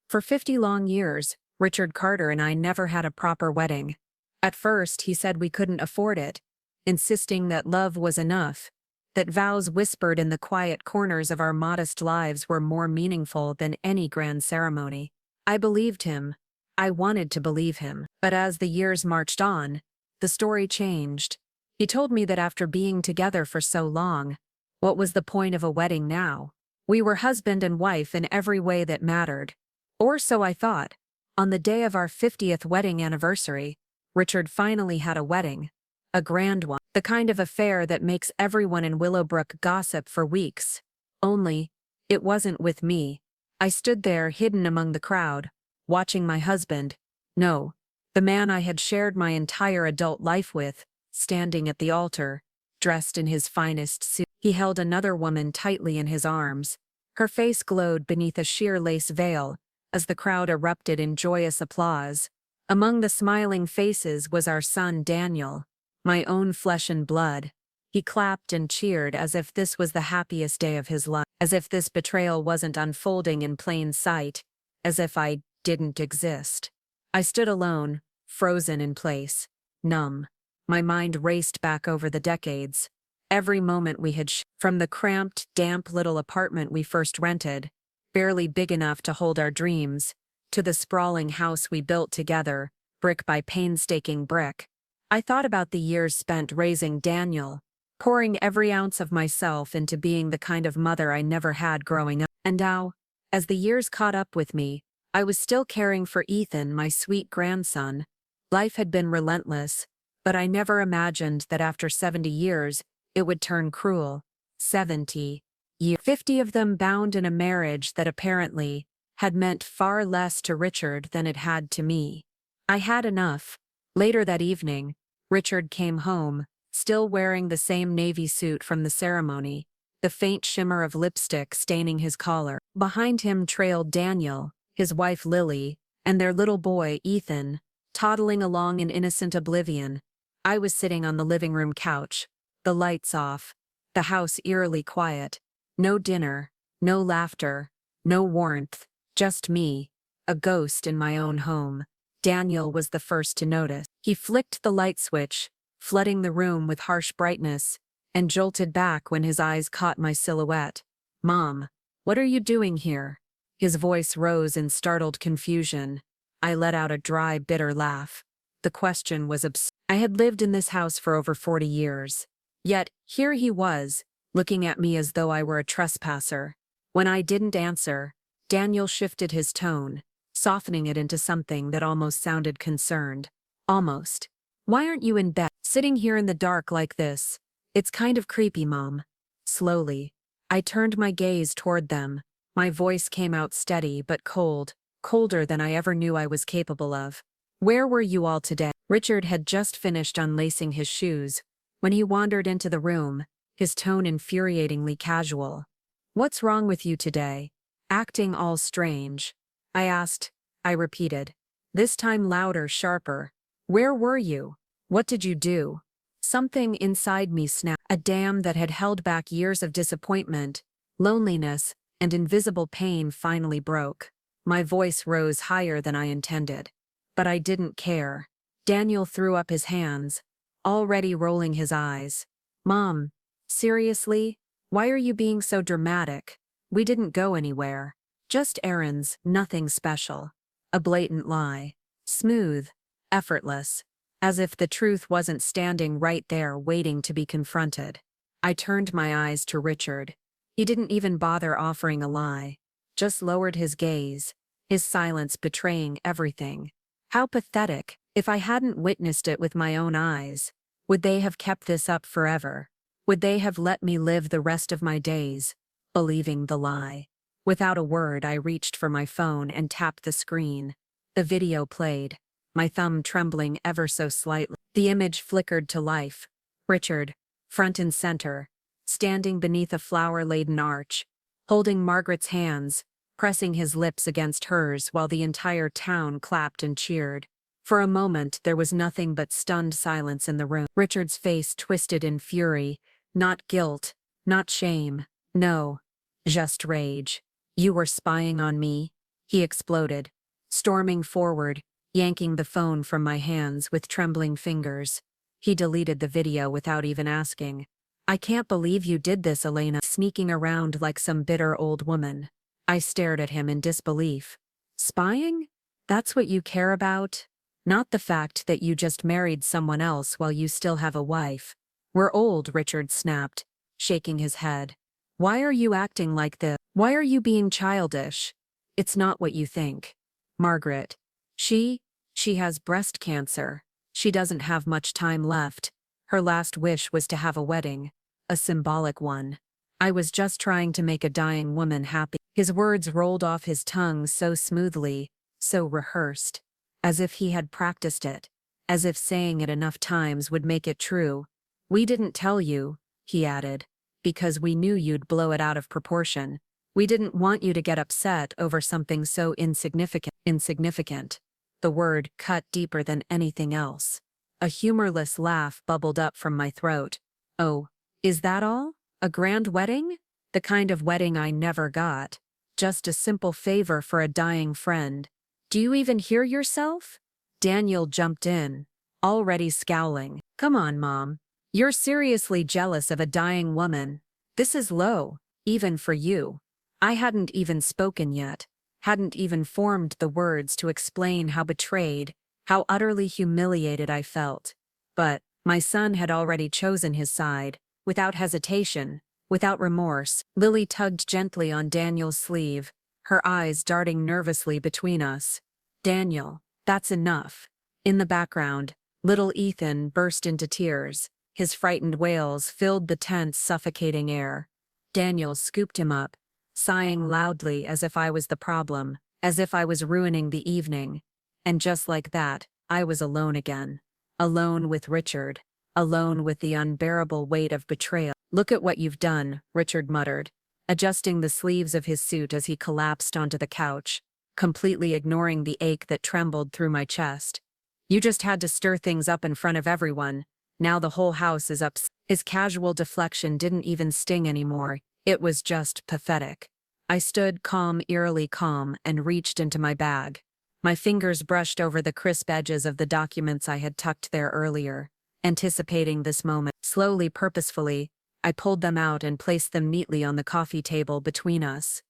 For 50 long years, Richard Carter and I never had a proper wedding. At first, he said we couldn't afford it, insisting that love was enough, that vows whispered in the quiet corners of our modest lives were more meaningful than any grand ceremony. I believed him. I wanted to believe him. But as the years marched on, the story changed. He told me that after being together for so long, what was the point of a wedding now? We were husband and wife in every way that mattered. Or so I thought. On the day of our 50th wedding anniversary, Richard finally had a wedding. A grand one. The kind of affair that makes everyone in Willowbrook gossip for weeks. Only, it wasn't with me. I stood there hidden among the crowd, watching my husband, no, the man I had shared my entire adult life with, standing at the altar, dressed in his finest suit. He held another woman tightly in his arms. Her face glowed beneath a sheer lace veil, as the crowd erupted in joyous applause. Among the smiling faces was our son Daniel, my own flesh and blood. He clapped and cheered as if this was the happiest day of his life, as if this betrayal wasn't unfolding in plain sight, as if I didn't exist. I stood alone, frozen in place, numb. My mind raced back over the decades. Every moment we had from the cramped, damp little apartment we first rented, barely big enough to hold our dreams, to the sprawling house we built together, brick by painstaking brick. I thought about the years spent raising Daniel, pouring every ounce of myself into being the kind of mother I never had growing up. And now, as the years caught up with me, I was still caring for Ethan, my sweet grandson. Life had been relentless, but I never imagined that after 70 years, it would turn cruel. 70 years. 50 of them bound in a marriage that apparently had meant far less to Richard than it had to me. I had enough. Later that evening, Richard came home, still wearing the same navy suit from the ceremony, the faint shimmer of lipstick staining his collar. Behind him trailed Daniel, his wife Lily, and their little boy Ethan, toddling along in innocent oblivion. I was sitting on the living room couch, the lights off, the house eerily quiet. No dinner, no laughter, no warmth, just me, a ghost in my own home. Daniel was the first to notice. He flicked the light switch, flooding the room with harsh brightness, and jolted back when his eyes caught my silhouette. "Mom, what are you doing here?" His voice rose in startled confusion. I let out a dry, bitter laugh. The question was absurd. I had lived in this house for over 40 years. Yet, here he was, looking at me as though I were a trespasser. When I didn't answer, Daniel shifted his tone, softening it into something that almost sounded concerned. Almost. "Why aren't you in bed? Sitting here in the dark like this? It's kind of creepy, Mom." Slowly, I turned my gaze toward them. My voice came out steady but cold, colder than I ever knew I was capable of. "Where were you all today?" Richard had just finished unlacing his shoes when he wandered into the room, his tone infuriatingly casual. "What's wrong with you today? Acting all strange." I asked, I repeated, this time louder, sharper. "Where were you? What did you do?" Something inside me snapped. A dam that had held back years of disappointment, loneliness, and invisible pain finally broke. My voice rose higher than I intended. But I didn't care. Daniel threw up his hands, already rolling his eyes. "Mom, seriously? Why are you being so dramatic? We didn't go anywhere. Just errands, nothing special." A blatant lie. Smooth, effortless, as if the truth wasn't standing right there waiting to be confronted. I turned my eyes to Richard. He didn't even bother offering a lie, just lowered his gaze, his silence betraying everything. How pathetic. If I hadn't witnessed it with my own eyes, would they have kept this up forever? Would they have let me live the rest of my days, believing the lie? Without a word, I reached for my phone and tapped the screen. The video played, my thumb trembling ever so slightly. The image flickered to life. Richard, front and center, standing beneath a flower-laden arch, holding Margaret's hands, pressing his lips against hers while the entire town clapped and cheered. For a moment, there was nothing but stunned silence in the room. Richard's face twisted in fury, not guilt, not shame, no, just rage. "You were spying on me?" he exploded, storming forward, yanking the phone from my hands with trembling fingers. He deleted the video without even asking. I can't believe you did this, Elena, sneaking around like some bitter old woman. I stared at him in disbelief. Spying? That's what you care about? Not the fact that you just married someone else while you still have a wife. We're old, Richard snapped, shaking his head. Why are you acting like this? Why are you being childish? It's not what you think. Margaret. She has breast cancer. She doesn't have much time left. Her last wish was to have a wedding. A symbolic one. I was just trying to make a dying woman happy. His words rolled off his tongue so smoothly, so rehearsed. As if he had practiced it. As if saying it enough times would make it true. We didn't tell you, he added, because we knew you'd blow it out of proportion. We didn't want you to get upset over something so insignificant. The word cut deeper than anything else. A humorless laugh bubbled up from my throat. Oh, is that all? A grand wedding? The kind of wedding I never got. Just a simple favor for a dying friend. Do you even hear yourself? Daniel jumped in, already scowling. Come on, Mom. You're seriously jealous of a dying woman. This is low, even for you. I hadn't even spoken yet, hadn't even formed the words to explain how betrayed, how utterly humiliated I felt. But my son had already chosen his side, without hesitation, without remorse. Lily tugged gently on Daniel's sleeve, her eyes darting nervously between us. Daniel, that's enough. In the background, little Ethan burst into tears. His frightened wails filled the tense, suffocating air. Daniel scooped him up, sighing loudly as if I was the problem, as if I was ruining the evening. And just like that, I was alone again. Alone with Richard. Alone with the unbearable weight of betrayal. Look at what you've done, Richard muttered, adjusting the sleeves of his suit as he collapsed onto the couch, completely ignoring the ache that trembled through my chest. You just had to stir things up in front of everyone. Now the whole house is up. His casual deflection didn't even sting anymore. It was just pathetic. I stood calm, eerily calm, and reached into my bag. My fingers brushed over the crisp edges of the documents I had tucked there earlier, anticipating this moment. Slowly, purposefully, I pulled them out and placed them neatly on the coffee table between us.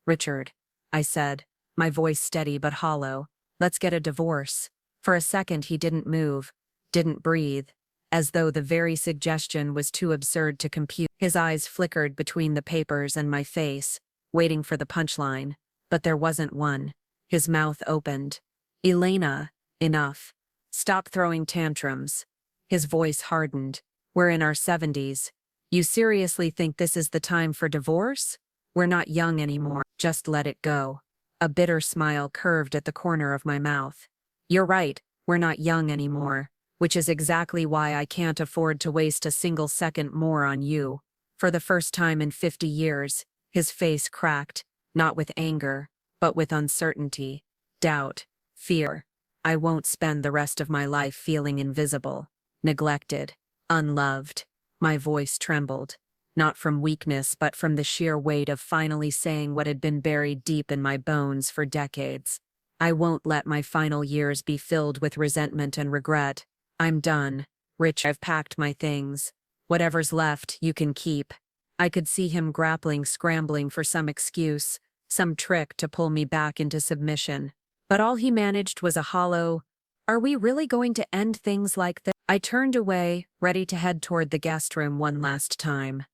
Richard, I said, my voice steady but hollow, let's get a divorce. For a second he didn't move, didn't breathe, as though the very suggestion was too absurd to compute. His eyes flickered between the papers and my face, waiting for the punchline, but there wasn't one. His mouth opened. Elena, enough. Stop throwing tantrums. His voice hardened. We're in our 70s. You seriously think this is the time for divorce? We're not young anymore. Just let it go. A bitter smile curved at the corner of my mouth. You're right, we're not young anymore, which is exactly why I can't afford to waste a single second more on you. For the first time in 50 years, his face cracked, not with anger, but with uncertainty, doubt, fear. I won't spend the rest of my life feeling invisible, neglected, unloved. My voice trembled, not from weakness but from the sheer weight of finally saying what had been buried deep in my bones for decades. I won't let my final years be filled with resentment and regret. I'm done. Rich, I've packed my things. Whatever's left, you can keep. I could see him grappling, scrambling for some excuse, some trick to pull me back into submission. But all he managed was a hollow, "Are we really going to end things like this?" I turned away, ready to head toward the guest room one last time.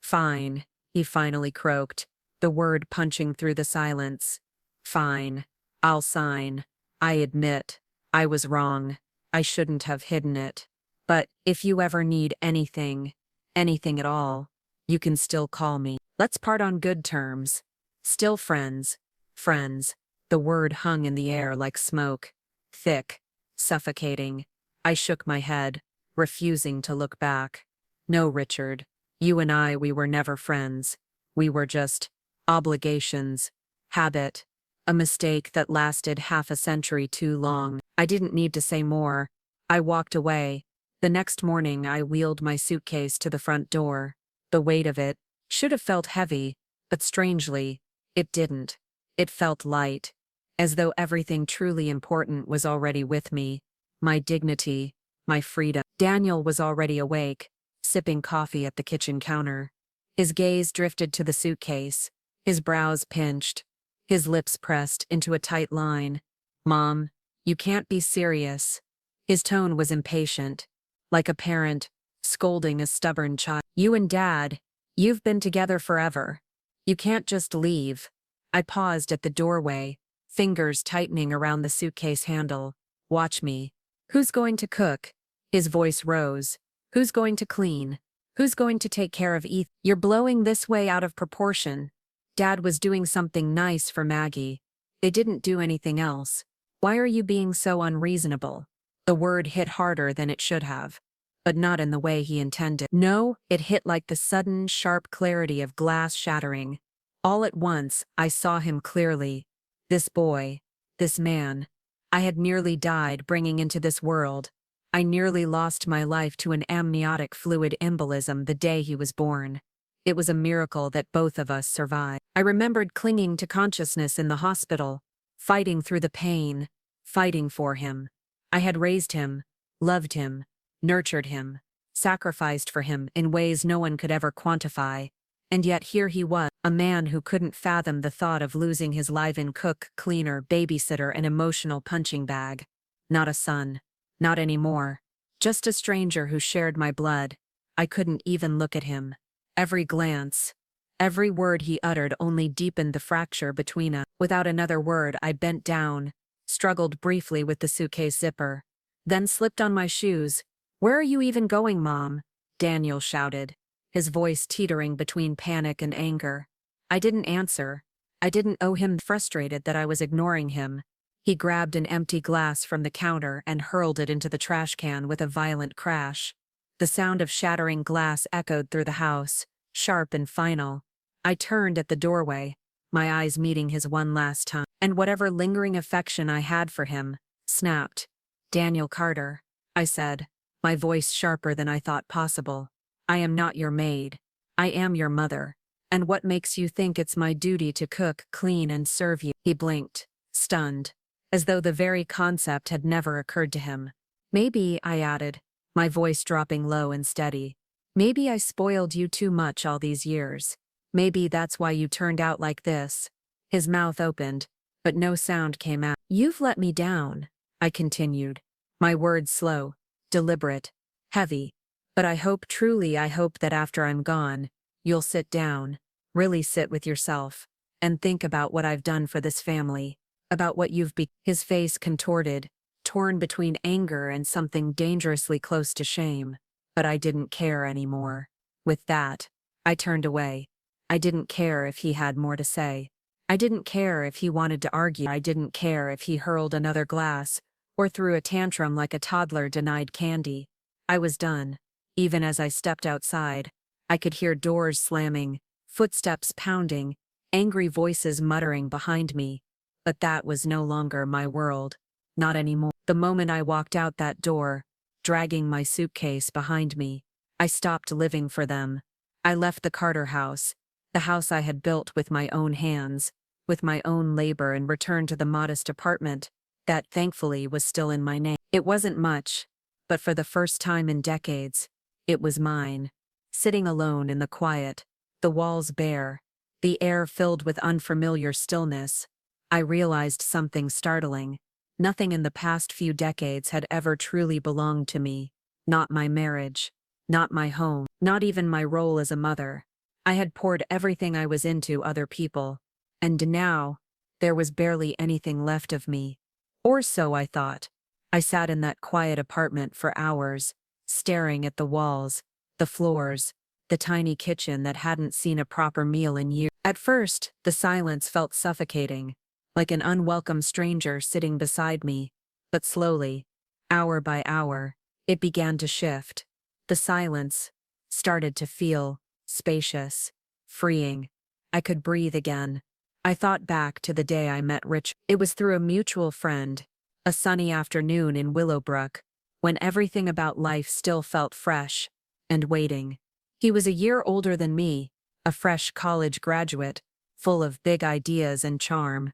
Fine, he finally croaked, the word punching through the silence. Fine. I'll sign. I admit, I was wrong. I shouldn't have hidden it. But if you ever need anything, anything at all, you can still call me. Let's part on good terms. Still friends. Friends. The word hung in the air like smoke. Thick. Suffocating. I shook my head, refusing to look back. No, Richard. You and I, we were never friends. We were just obligations. Habit. A mistake that lasted half a century too long. I didn't need to say more. I walked away. The next morning I wheeled my suitcase to the front door. The weight of it should have felt heavy, but strangely, it didn't. It felt light. as though everything truly important was already with me, my dignity, my freedom. Daniel was already awake, sipping coffee at the kitchen counter. His gaze drifted to the suitcase, his brows pinched, his lips pressed into a tight line. "Mom, you can't be serious." His tone was impatient, like a parent scolding a stubborn child. "You and Dad, you've been together forever. You can't just leave." I paused at the doorway, fingers tightening around the suitcase handle. "Watch me. Who's going to cook?" His voice rose. "Who's going to clean? Who's going to take care of Ethan? You're blowing this way out of proportion. Dad was doing something nice for Maggie. They didn't do anything else. Why are you being so unreasonable?" The word hit harder than it should have, but not in the way he intended. No, it hit like the sudden, sharp clarity of glass shattering. All at once, I saw him clearly. This boy, this man, I had nearly died bringing into this world. I nearly lost my life to an amniotic fluid embolism the day he was born. It was a miracle that both of us survived. I remembered clinging to consciousness in the hospital, fighting through the pain, fighting for him. I had raised him, loved him, nurtured him, sacrificed for him in ways no one could ever quantify. And yet here he was, a man who couldn't fathom the thought of losing his live-in cook, cleaner, babysitter, and emotional punching bag. Not a son. Not anymore. Just a stranger who shared my blood. I couldn't even look at him. Every glance, every word he uttered only deepened the fracture between us. Without another word, I bent down, struggled briefly with the suitcase zipper, then slipped on my shoes. "Where are you even going, Mom?" Daniel shouted, his voice teetering between panic and anger. I didn't answer. I didn't owe him. Frustrated that I was ignoring him, he grabbed an empty glass from the counter and hurled it into the trash can with a violent crash. The sound of shattering glass echoed through the house, sharp and final. I turned at the doorway, my eyes meeting his one last time, and whatever lingering affection I had for him snapped. "Daniel Carter," I said, my voice sharper than I thought possible. "I am not your maid. I am your mother. And what makes you think it's my duty to cook, clean, and serve you?" He blinked, stunned, as though the very concept had never occurred to him. "Maybe," I added, my voice dropping low and steady, "maybe I spoiled you too much all these years. Maybe that's why you turned out like this." His mouth opened, but no sound came out. "You've let me down," I continued, my words slow, deliberate, heavy. "But I hope, truly I hope that after I'm gone, you'll sit down, really sit with yourself, and think about what I've done for this family, about what you've become." His face contorted, torn between anger and something dangerously close to shame. But I didn't care anymore. With that, I turned away. I didn't care if he had more to say. I didn't care if he wanted to argue. I didn't care if he hurled another glass, or threw a tantrum like a toddler denied candy. I was done. Even as I stepped outside, I could hear doors slamming, footsteps pounding, angry voices muttering behind me. But that was no longer my world. Not anymore. The moment I walked out that door, dragging my suitcase behind me, I stopped living for them. I left the Carter house, the house I had built with my own hands, with my own labor, and returned to the modest apartment that, thankfully, was still in my name. It wasn't much, but for the first time in decades, it was mine. Sitting alone in the quiet, the walls bare, the air filled with unfamiliar stillness, I realized something startling. Nothing in the past few decades had ever truly belonged to me. Not my marriage, not my home, not even my role as a mother. I had poured everything I was into other people, and now, there was barely anything left of me. Or so I thought. I sat in that quiet apartment for hours, staring at the walls, the floors, the tiny kitchen that hadn't seen a proper meal in years. At first, the silence felt suffocating, like an unwelcome stranger sitting beside me, but slowly, hour by hour, it began to shift. The silence started to feel spacious, freeing. I could breathe again. I thought back to the day I met Rich. It was through a mutual friend, a sunny afternoon in Willowbrook, when everything about life still felt fresh and waiting. He was a year older than me, a fresh college graduate, full of big ideas and charm.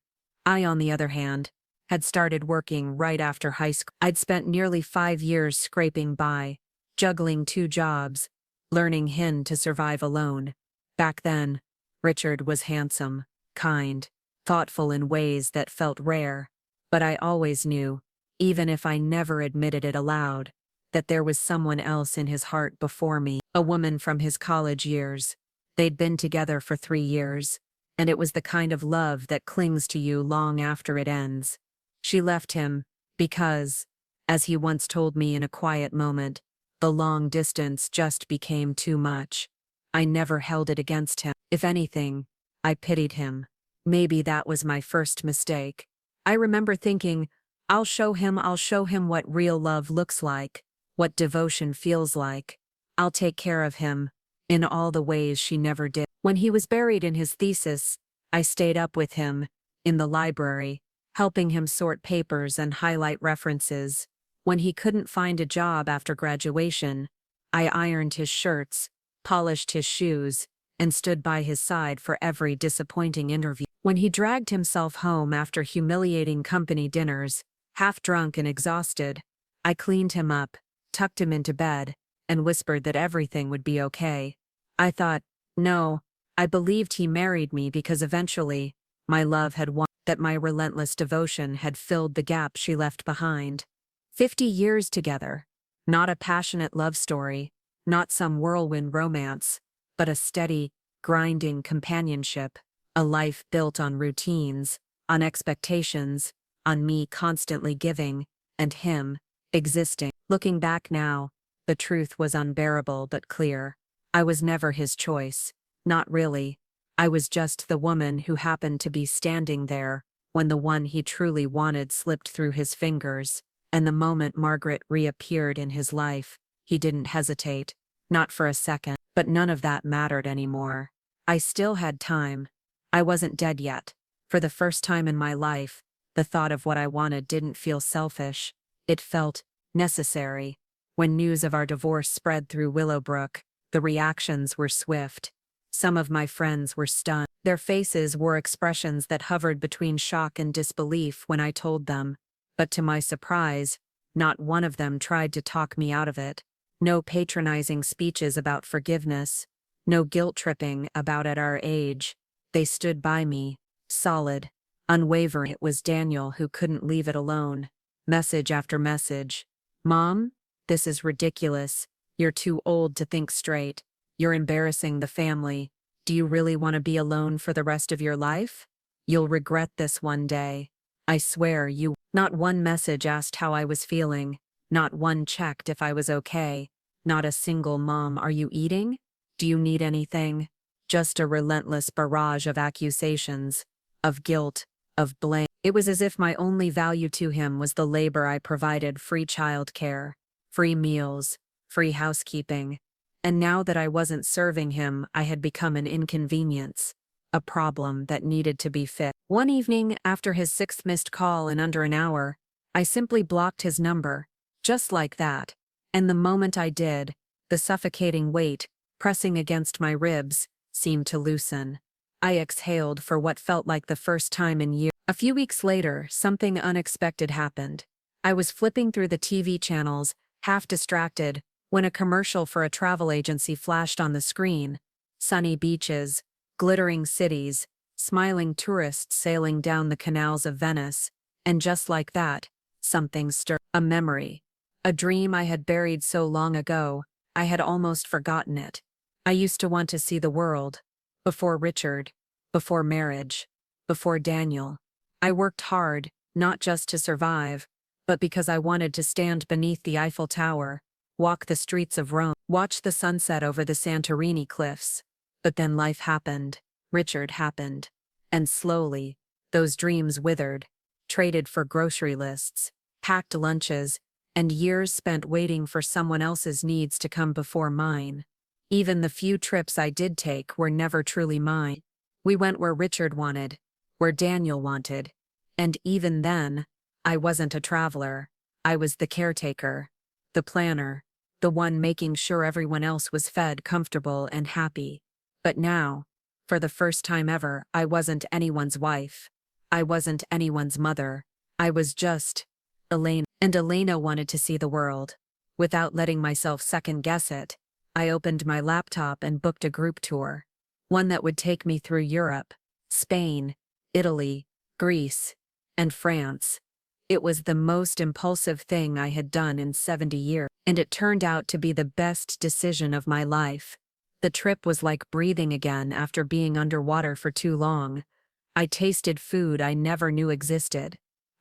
I, on the other hand, had started working right after high school. I'd spent nearly 5 years scraping by, juggling 2 jobs, learning Hin to survive alone. Back then, Richard was handsome, kind, thoughtful in ways that felt rare, but I always knew, even if I never admitted it aloud, that there was someone else in his heart before me, a woman from his college years. They'd been together for 3 years, and it was the kind of love that clings to you long after it ends. She left him because, as he once told me in a quiet moment, the long distance just became too much. I never held it against him. If anything, I pitied him. Maybe that was my first mistake. I remember thinking, I'll show him what real love looks like, what devotion feels like. I'll take care of him, in all the ways she never did. When he was buried in his thesis, I stayed up with him, in the library, helping him sort papers and highlight references. When he couldn't find a job after graduation, I ironed his shirts, polished his shoes, and stood by his side for every disappointing interview. When he dragged himself home after humiliating company dinners, half drunk and exhausted, I cleaned him up, tucked him into bed, and whispered that everything would be okay. I thought, no, I believed he married me because eventually, my love had won, that my relentless devotion had filled the gap she left behind. 50 years together. Not a passionate love story, not some whirlwind romance, but a steady, grinding companionship, a life built on routines, on expectations, on me constantly giving, and him, existing. Looking back now, the truth was unbearable but clear. I was never his choice. Not really. I was just the woman who happened to be standing there when the one he truly wanted slipped through his fingers, and the moment Margaret reappeared in his life, he didn't hesitate. Not for a second. But none of that mattered anymore. I still had time. I wasn't dead yet. For the first time in my life, the thought of what I wanted didn't feel selfish. It felt necessary. When news of our divorce spread through Willowbrook, the reactions were swift. Some of my friends were stunned. Their faces wore expressions that hovered between shock and disbelief when I told them. But to my surprise, not one of them tried to talk me out of it. No patronizing speeches about forgiveness. No guilt-tripping about at our age. They stood by me, solid, unwavering. It was Daniel who couldn't leave it alone. Message after message. Mom, this is ridiculous. You're too old to think straight. You're embarrassing the family. Do you really want to be alone for the rest of your life? You'll regret this one day. I swear you. Not one message asked how I was feeling. Not one checked if I was okay. Not a single "Mom, are you eating? Do you need anything?" Just a relentless barrage of accusations, of guilt, of blame. It was as if my only value to him was the labor I provided: free childcare, free meals, free housekeeping. And now that I wasn't serving him, I had become an inconvenience, a problem that needed to be fixed. One evening, after his 6th missed call in under an hour, I simply blocked his number, just like that. And the moment I did, the suffocating weight, pressing against my ribs, seemed to loosen. I exhaled for what felt like the first time in years. A few weeks later, something unexpected happened. I was flipping through the TV channels, half distracted, when a commercial for a travel agency flashed on the screen. Sunny beaches, glittering cities, smiling tourists sailing down the canals of Venice, and just like that, something stirred. A memory. A dream I had buried so long ago, I had almost forgotten it. I used to want to see the world. Before Richard, before marriage, before Daniel. I worked hard, not just to survive, but because I wanted to stand beneath the Eiffel Tower, walk the streets of Rome, watch the sunset over the Santorini cliffs. But then life happened. Richard happened. And slowly, those dreams withered, traded for grocery lists, packed lunches, and years spent waiting for someone else's needs to come before mine. Even the few trips I did take were never truly mine. We went where Richard wanted, where Daniel wanted. And even then, I wasn't a traveler. I was the caretaker, the planner, the one making sure everyone else was fed, comfortable, and happy. But now, for the first time ever, I wasn't anyone's wife. I wasn't anyone's mother. I was just Elena. And Elena wanted to see the world. Without letting myself second guess it, I opened my laptop and booked a group tour. One that would take me through Europe, Spain, Italy, Greece, and France. It was the most impulsive thing I had done in 70 years, and it turned out to be the best decision of my life. The trip was like breathing again after being underwater for too long. I tasted food I never knew existed.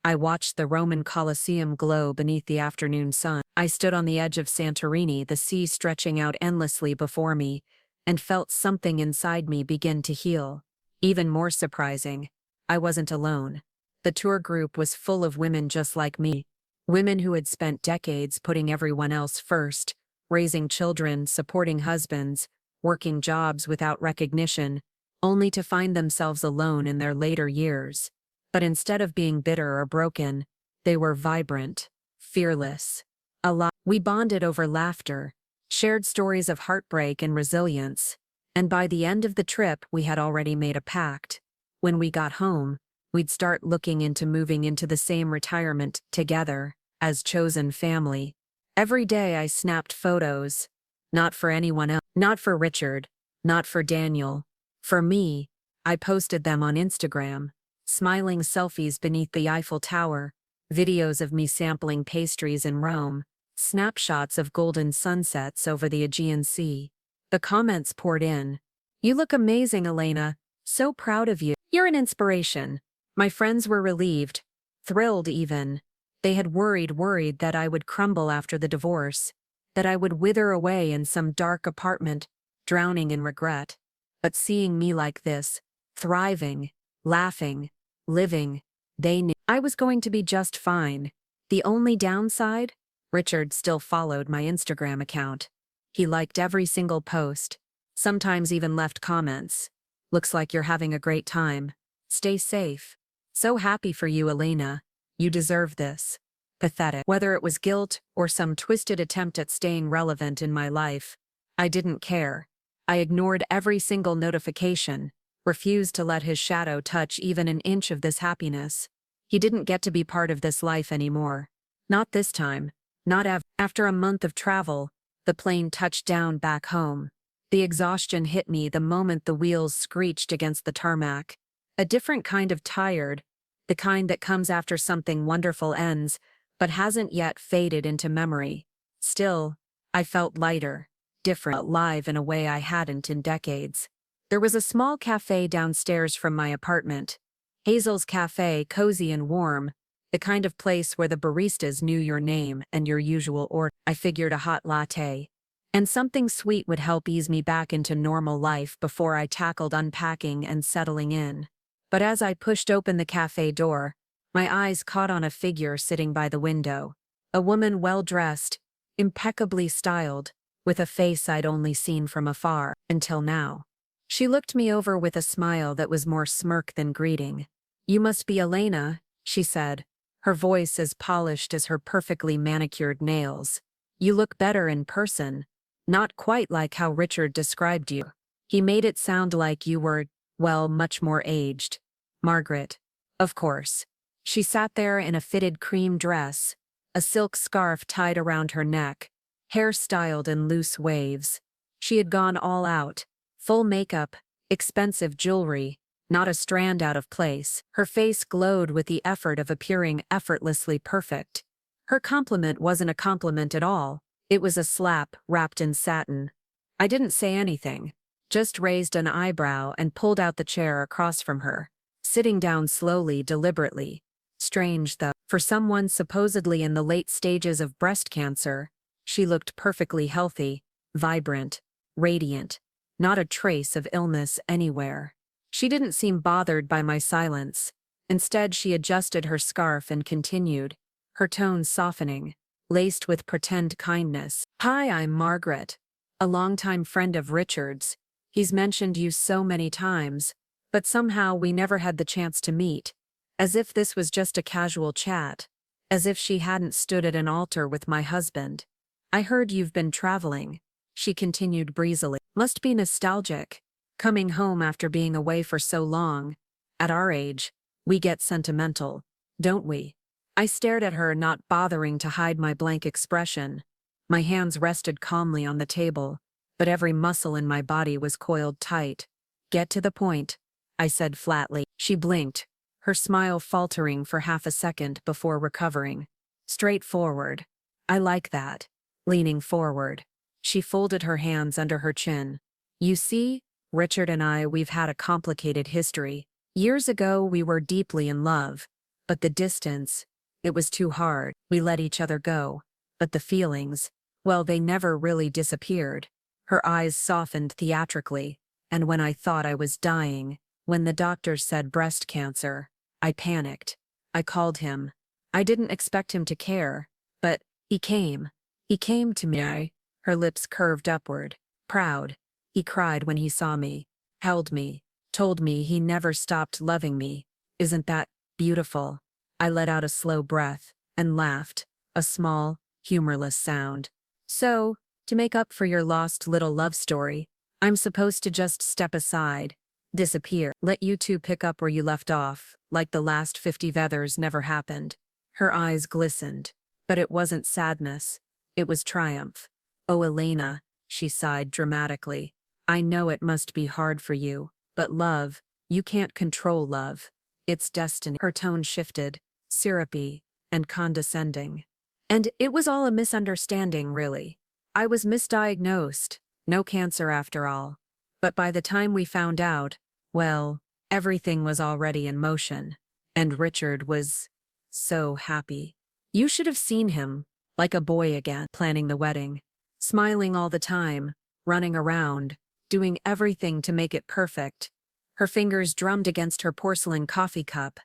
I watched the Roman Colosseum glow beneath the afternoon sun. I stood on the edge of Santorini, the sea stretching out endlessly before me, and felt something inside me begin to heal. Even more surprising, I wasn't alone. The tour group was full of women just like me. Women who had spent decades putting everyone else first, raising children, supporting husbands, working jobs without recognition, only to find themselves alone in their later years. But instead of being bitter or broken, they were vibrant, fearless, alive. We bonded over laughter, shared stories of heartbreak and resilience, and by the end of the trip we had already made a pact. When we got home, we'd start looking into moving into the same retirement together, as chosen family. Every day I snapped photos. Not for anyone else, not for Richard, not for Daniel. For me, I posted them on Instagram. Smiling selfies beneath the Eiffel Tower, videos of me sampling pastries in Rome, snapshots of golden sunsets over the Aegean Sea. The comments poured in. "You look amazing, Elena. So proud of you. You're an inspiration." My friends were relieved, thrilled even. They had worried that I would crumble after the divorce, that I would wither away in some dark apartment, drowning in regret. But seeing me like this, thriving, laughing, living, they knew I was going to be just fine. The only downside? Richard still followed my Instagram account. He liked every single post, sometimes even left comments. "Looks like you're having a great time. Stay safe. So happy for you, Elena. You deserve this." Pathetic. Whether it was guilt or some twisted attempt at staying relevant in my life, I didn't care. I ignored every single notification, refused to let his shadow touch even an inch of this happiness. He didn't get to be part of this life anymore. Not this time. Not ever. After a month of travel, the plane touched down back home. The exhaustion hit me the moment the wheels screeched against the tarmac. A different kind of tired, the kind that comes after something wonderful ends, but hasn't yet faded into memory. Still, I felt lighter, different, alive in a way I hadn't in decades. There was a small cafe downstairs from my apartment. Hazel's Cafe, cozy and warm, the kind of place where the baristas knew your name and your usual order. I figured a hot latte and something sweet would help ease me back into normal life before I tackled unpacking and settling in. But as I pushed open the cafe door, my eyes caught on a figure sitting by the window. A woman well-dressed, impeccably styled, with a face I'd only seen from afar, until now. She looked me over with a smile that was more smirk than greeting. "You must be Elena," she said, her voice as polished as her perfectly manicured nails. "You look better in person. Not quite like how Richard described you. He made it sound like you were, well, much more aged." "Margaret." "Of course." She sat there in a fitted cream dress, a silk scarf tied around her neck, hair styled in loose waves. She had gone all out. Full makeup, expensive jewelry, not a strand out of place. Her face glowed with the effort of appearing effortlessly perfect. Her compliment wasn't a compliment at all. It was a slap wrapped in satin. I didn't say anything, just raised an eyebrow and pulled out the chair across from her, sitting down slowly, deliberately. Strange though, for someone supposedly in the late stages of breast cancer, she looked perfectly healthy, vibrant, radiant. Not a trace of illness anywhere. She didn't seem bothered by my silence. Instead, she adjusted her scarf and continued, her tone softening, laced with pretend kindness. "Hi, I'm Margaret. A longtime friend of Richard's. He's mentioned you so many times, but somehow we never had the chance to meet. As if this was just a casual chat. As if she hadn't stood at an altar with my husband. I heard you've been traveling," she continued breezily. "Must be nostalgic. Coming home after being away for so long. At our age, We get sentimental, don't we? I stared at her, not bothering to hide my blank expression. My hands rested calmly on the table, but every muscle in my body was coiled tight. Get to the point, I said flatly. She blinked, her smile faltering for half a second before recovering. Straightforward. I like that. Leaning forward, she folded her hands under her chin. You see, Richard and we've had a complicated history. Years ago, we were deeply in love, but the distance, it was too hard. We let each other go, but the feelings, well, they never really disappeared. Her eyes softened theatrically, and when I thought I was dying, when the doctors said breast cancer, I panicked. I called him. I didn't expect him to care, but he came. He came to me. Her lips curved upward. Proud. He cried when he saw me, held me, told me he never stopped loving me. Isn't that beautiful? I let out a slow breath and laughed, a small, humorless sound. So, to make up for your lost little love story, I'm supposed to just step aside, disappear, let you two pick up where you left off, like the last 50 feathers never happened. Her eyes glistened, but it wasn't sadness, it was triumph. Oh, Elena, she sighed dramatically. I know it must be hard for you, but love, you can't control love. It's destiny. Her tone shifted, syrupy and condescending. And it was all a misunderstanding, really. I was misdiagnosed, no cancer after all. But by the time we found out, well, everything was already in motion. And Richard was so happy. You should have seen him, like a boy again, planning the wedding. Smiling all the time, running around, doing everything to make it perfect. Her fingers drummed against her porcelain coffee cup.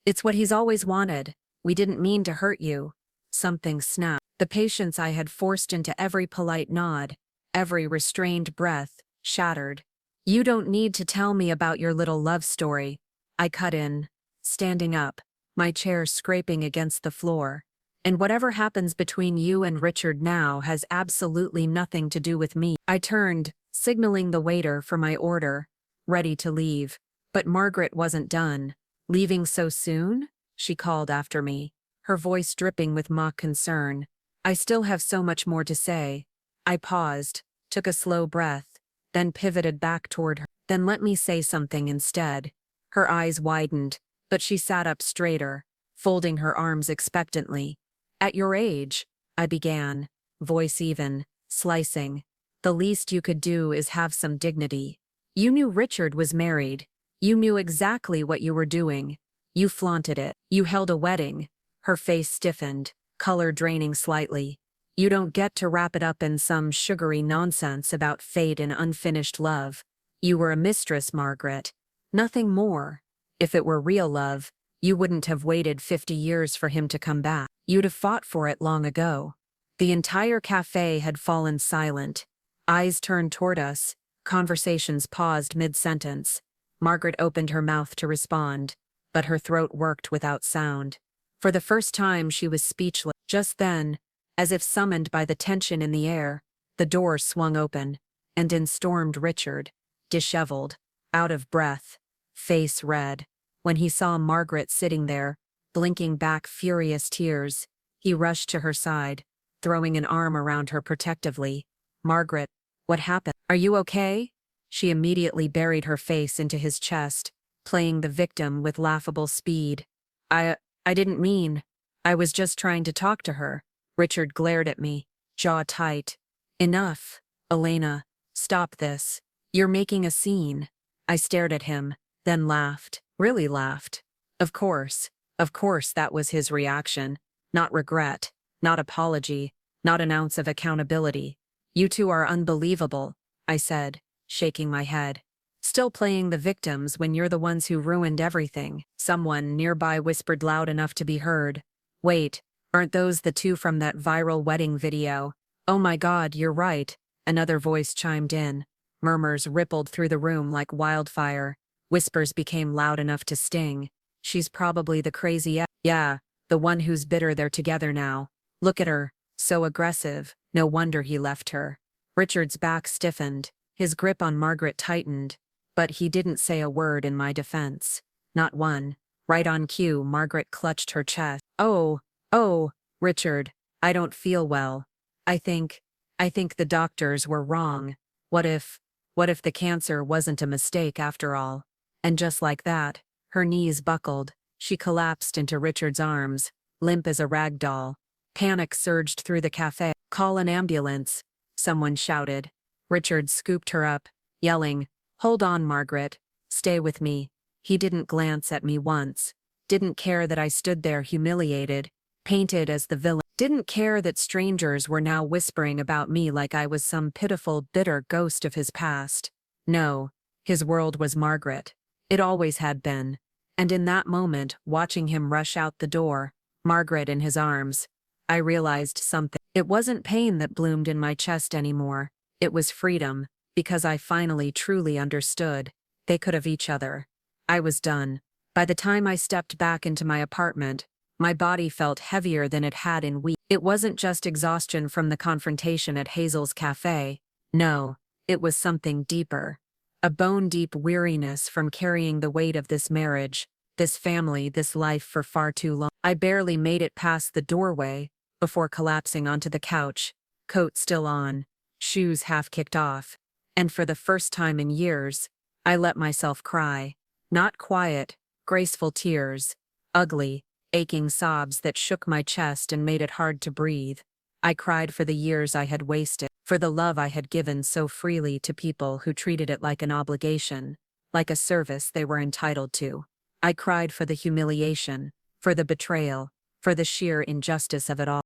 It's what he's always wanted. We didn't mean to hurt you. Something snapped. The patience I had forced into every polite nod, every restrained breath, shattered. You don't need to tell me about your little love story. I cut in, standing up, my chair scraping against the floor. And whatever happens between you and Richard now has absolutely nothing to do with me. I turned, signaling the waiter for my order, ready to leave. But Margaret wasn't done. Leaving so soon? She called after me, her voice dripping with mock concern. I still have so much more to say. I paused, took a slow breath, then pivoted back toward her. Then let me say something instead. Her eyes widened, but she sat up straighter, folding her arms expectantly. At your age, I began, voice even, slicing. The least you could do is have some dignity. You knew Richard was married. You knew exactly what you were doing. You flaunted it. You held a wedding. Her face stiffened, color draining slightly. You don't get to wrap it up in some sugary nonsense about fate and unfinished love. You were a mistress, Margaret. Nothing more. If it were real love, you wouldn't have waited 50 years for him to come back. You'd have fought for it long ago. The entire cafe had fallen silent. Eyes turned toward us, conversations paused mid-sentence. Margaret opened her mouth to respond, but her throat worked without sound. For the first time she was speechless. Just then, as if summoned by the tension in the air, the door swung open, and in stormed Richard, disheveled, out of breath, face red. When he saw Margaret sitting there, blinking back furious tears, he rushed to her side, throwing an arm around her protectively. Margaret, what happened? Are you okay? She immediately buried her face into his chest, playing the victim with laughable speed. I didn't mean. I was just trying to talk to her. Richard glared at me, jaw tight. Enough, Elena. Stop this. You're making a scene. I stared at him, then laughed. Really laughed. Of course that was his reaction. Not regret, not apology, not an ounce of accountability. You two are unbelievable, I said, shaking my head. Still playing the victims when you're the ones who ruined everything. Someone nearby whispered loud enough to be heard. Wait, aren't those the two from that viral wedding video? Oh my God, you're right. Another voice chimed in. Murmurs rippled through the room like wildfire. Whispers became loud enough to sting. She's probably the crazy yeah, the one who's bitter they're together now. Look at her, so aggressive. No wonder he left her. Richard's back stiffened, his grip on Margaret tightened, but he didn't say a word in my defense. Not one. Right on cue, Margaret clutched her chest. Oh, Richard, I don't feel well. I think, I think the doctors were wrong. What if the cancer wasn't a mistake after all? And just like that, her knees buckled. She collapsed into Richard's arms, limp as a rag doll. Panic surged through the cafe. Call an ambulance, someone shouted. Richard scooped her up, yelling, "Hold on, Margaret. Stay with me." He didn't glance at me once. Didn't care that I stood there humiliated, painted as the villain. Didn't care that strangers were now whispering about me like I was some pitiful, bitter ghost of his past. No, his world was Margaret. It always had been. And in that moment, watching him rush out the door, Margaret in his arms, I realized something. It wasn't pain that bloomed in my chest anymore. It was freedom, because I finally truly understood. They could have each other. I was done. By the time I stepped back into my apartment, my body felt heavier than it had in weeks. It wasn't just exhaustion from the confrontation at Hazel's cafe. No, it was something deeper. A bone-deep weariness from carrying the weight of this marriage, this family, this life for far too long. I barely made it past the doorway before collapsing onto the couch, coat still on, shoes half kicked off. And for the first time in years, I let myself cry. Not quiet, graceful tears, ugly, aching sobs that shook my chest and made it hard to breathe. I cried for the years I had wasted, for the love I had given so freely to people who treated it like an obligation, like a service they were entitled to. I cried for the humiliation, for the betrayal, for the sheer injustice of it all.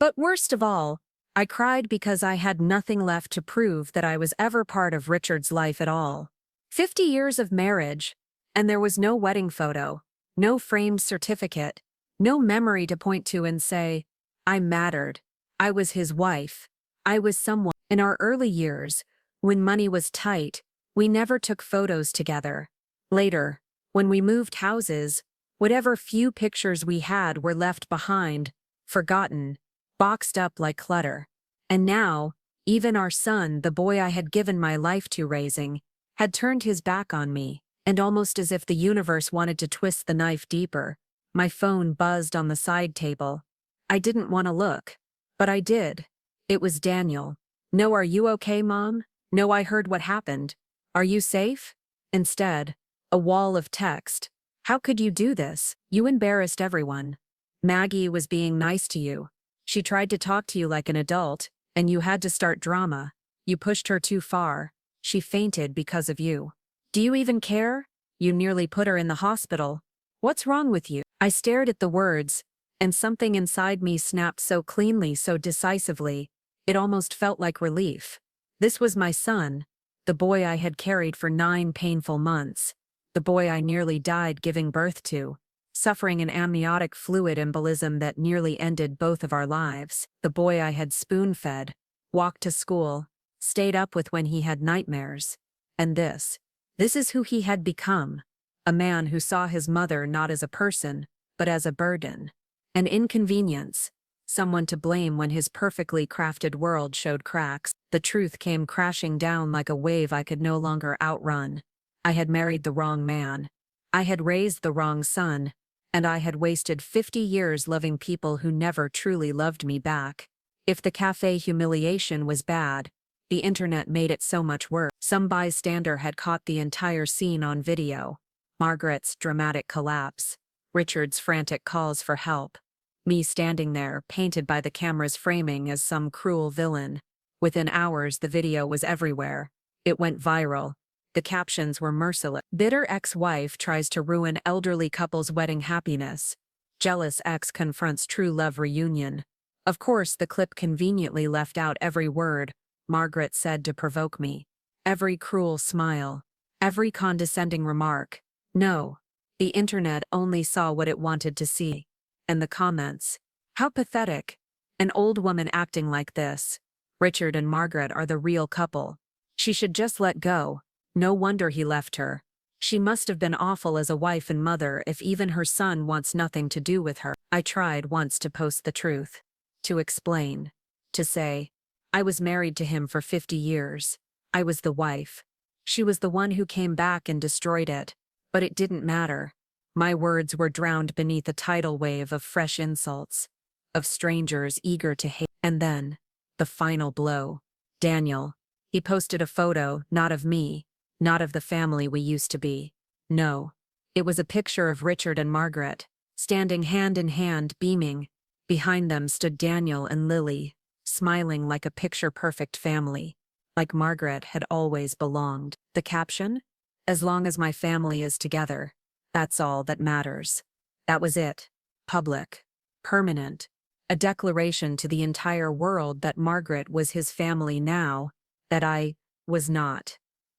But worst of all, I cried because I had nothing left to prove that I was ever part of Richard's life at all. 50 years of marriage, and there was no wedding photo, no framed certificate, no memory to point to and say, I mattered. I was his wife. I was someone. In our early years, when money was tight, we never took photos together. Later, when we moved houses, whatever few pictures we had were left behind, forgotten, boxed up like clutter. And now, even our son, the boy I had given my life to raising, had turned his back on me, and almost as if the universe wanted to twist the knife deeper, my phone buzzed on the side table. I didn't want to look, but I did. It was Daniel. No, are you okay, Mom? No, I heard what happened. Are you safe? Instead, a wall of text. How could you do this? You embarrassed everyone. Maggie was being nice to you. She tried to talk to you like an adult, and you had to start drama. You pushed her too far. She fainted because of you. Do you even care? You nearly put her in the hospital. What's wrong with you? I stared at the words, and something inside me snapped so cleanly, so decisively, it almost felt like relief. This was my son, the boy I had carried for 9 painful months, the boy I nearly died giving birth to, suffering an amniotic fluid embolism that nearly ended both of our lives, the boy I had spoon-fed, walked to school, stayed up with when he had nightmares. And this is who he had become, a man who saw his mother not as a person, but as a burden, an inconvenience, someone to blame when his perfectly crafted world showed cracks. The truth came crashing down like a wave I could no longer outrun. I had married the wrong man. I had raised the wrong son, and I had wasted 50 years loving people who never truly loved me back. If the cafe humiliation was bad, the internet made it so much worse. Some bystander had caught the entire scene on video. Margaret's dramatic collapse, Richard's frantic calls for help, me standing there, painted by the camera's framing as some cruel villain. Within hours, the video was everywhere. It went viral. The captions were merciless. Bitter ex-wife tries to ruin elderly couple's wedding happiness. Jealous ex confronts true love reunion. Of course, the clip conveniently left out every word Margaret said to provoke me. Every cruel smile. Every condescending remark. No. The internet only saw what it wanted to see. And the comments. How pathetic. An old woman acting like this. Richard and Margaret are the real couple. She should just let go. No wonder he left her. She must have been awful as a wife and mother if even her son wants nothing to do with her. I tried once to post the truth. To explain. To say, I was married to him for 50 years. I was the wife. She was the one who came back and destroyed it. But it didn't matter. My words were drowned beneath a tidal wave of fresh insults, of strangers eager to hate. And then, the final blow. Daniel. He posted a photo, not of me, not of the family we used to be. No. It was a picture of Richard and Margaret, standing hand in hand, beaming. Behind them stood Daniel and Lily, smiling like a picture-perfect family, like Margaret had always belonged. The caption? As long as my family is together, that's all that matters. That was it. Public. Permanent. A declaration to the entire world that Margaret was his family now, that I was not.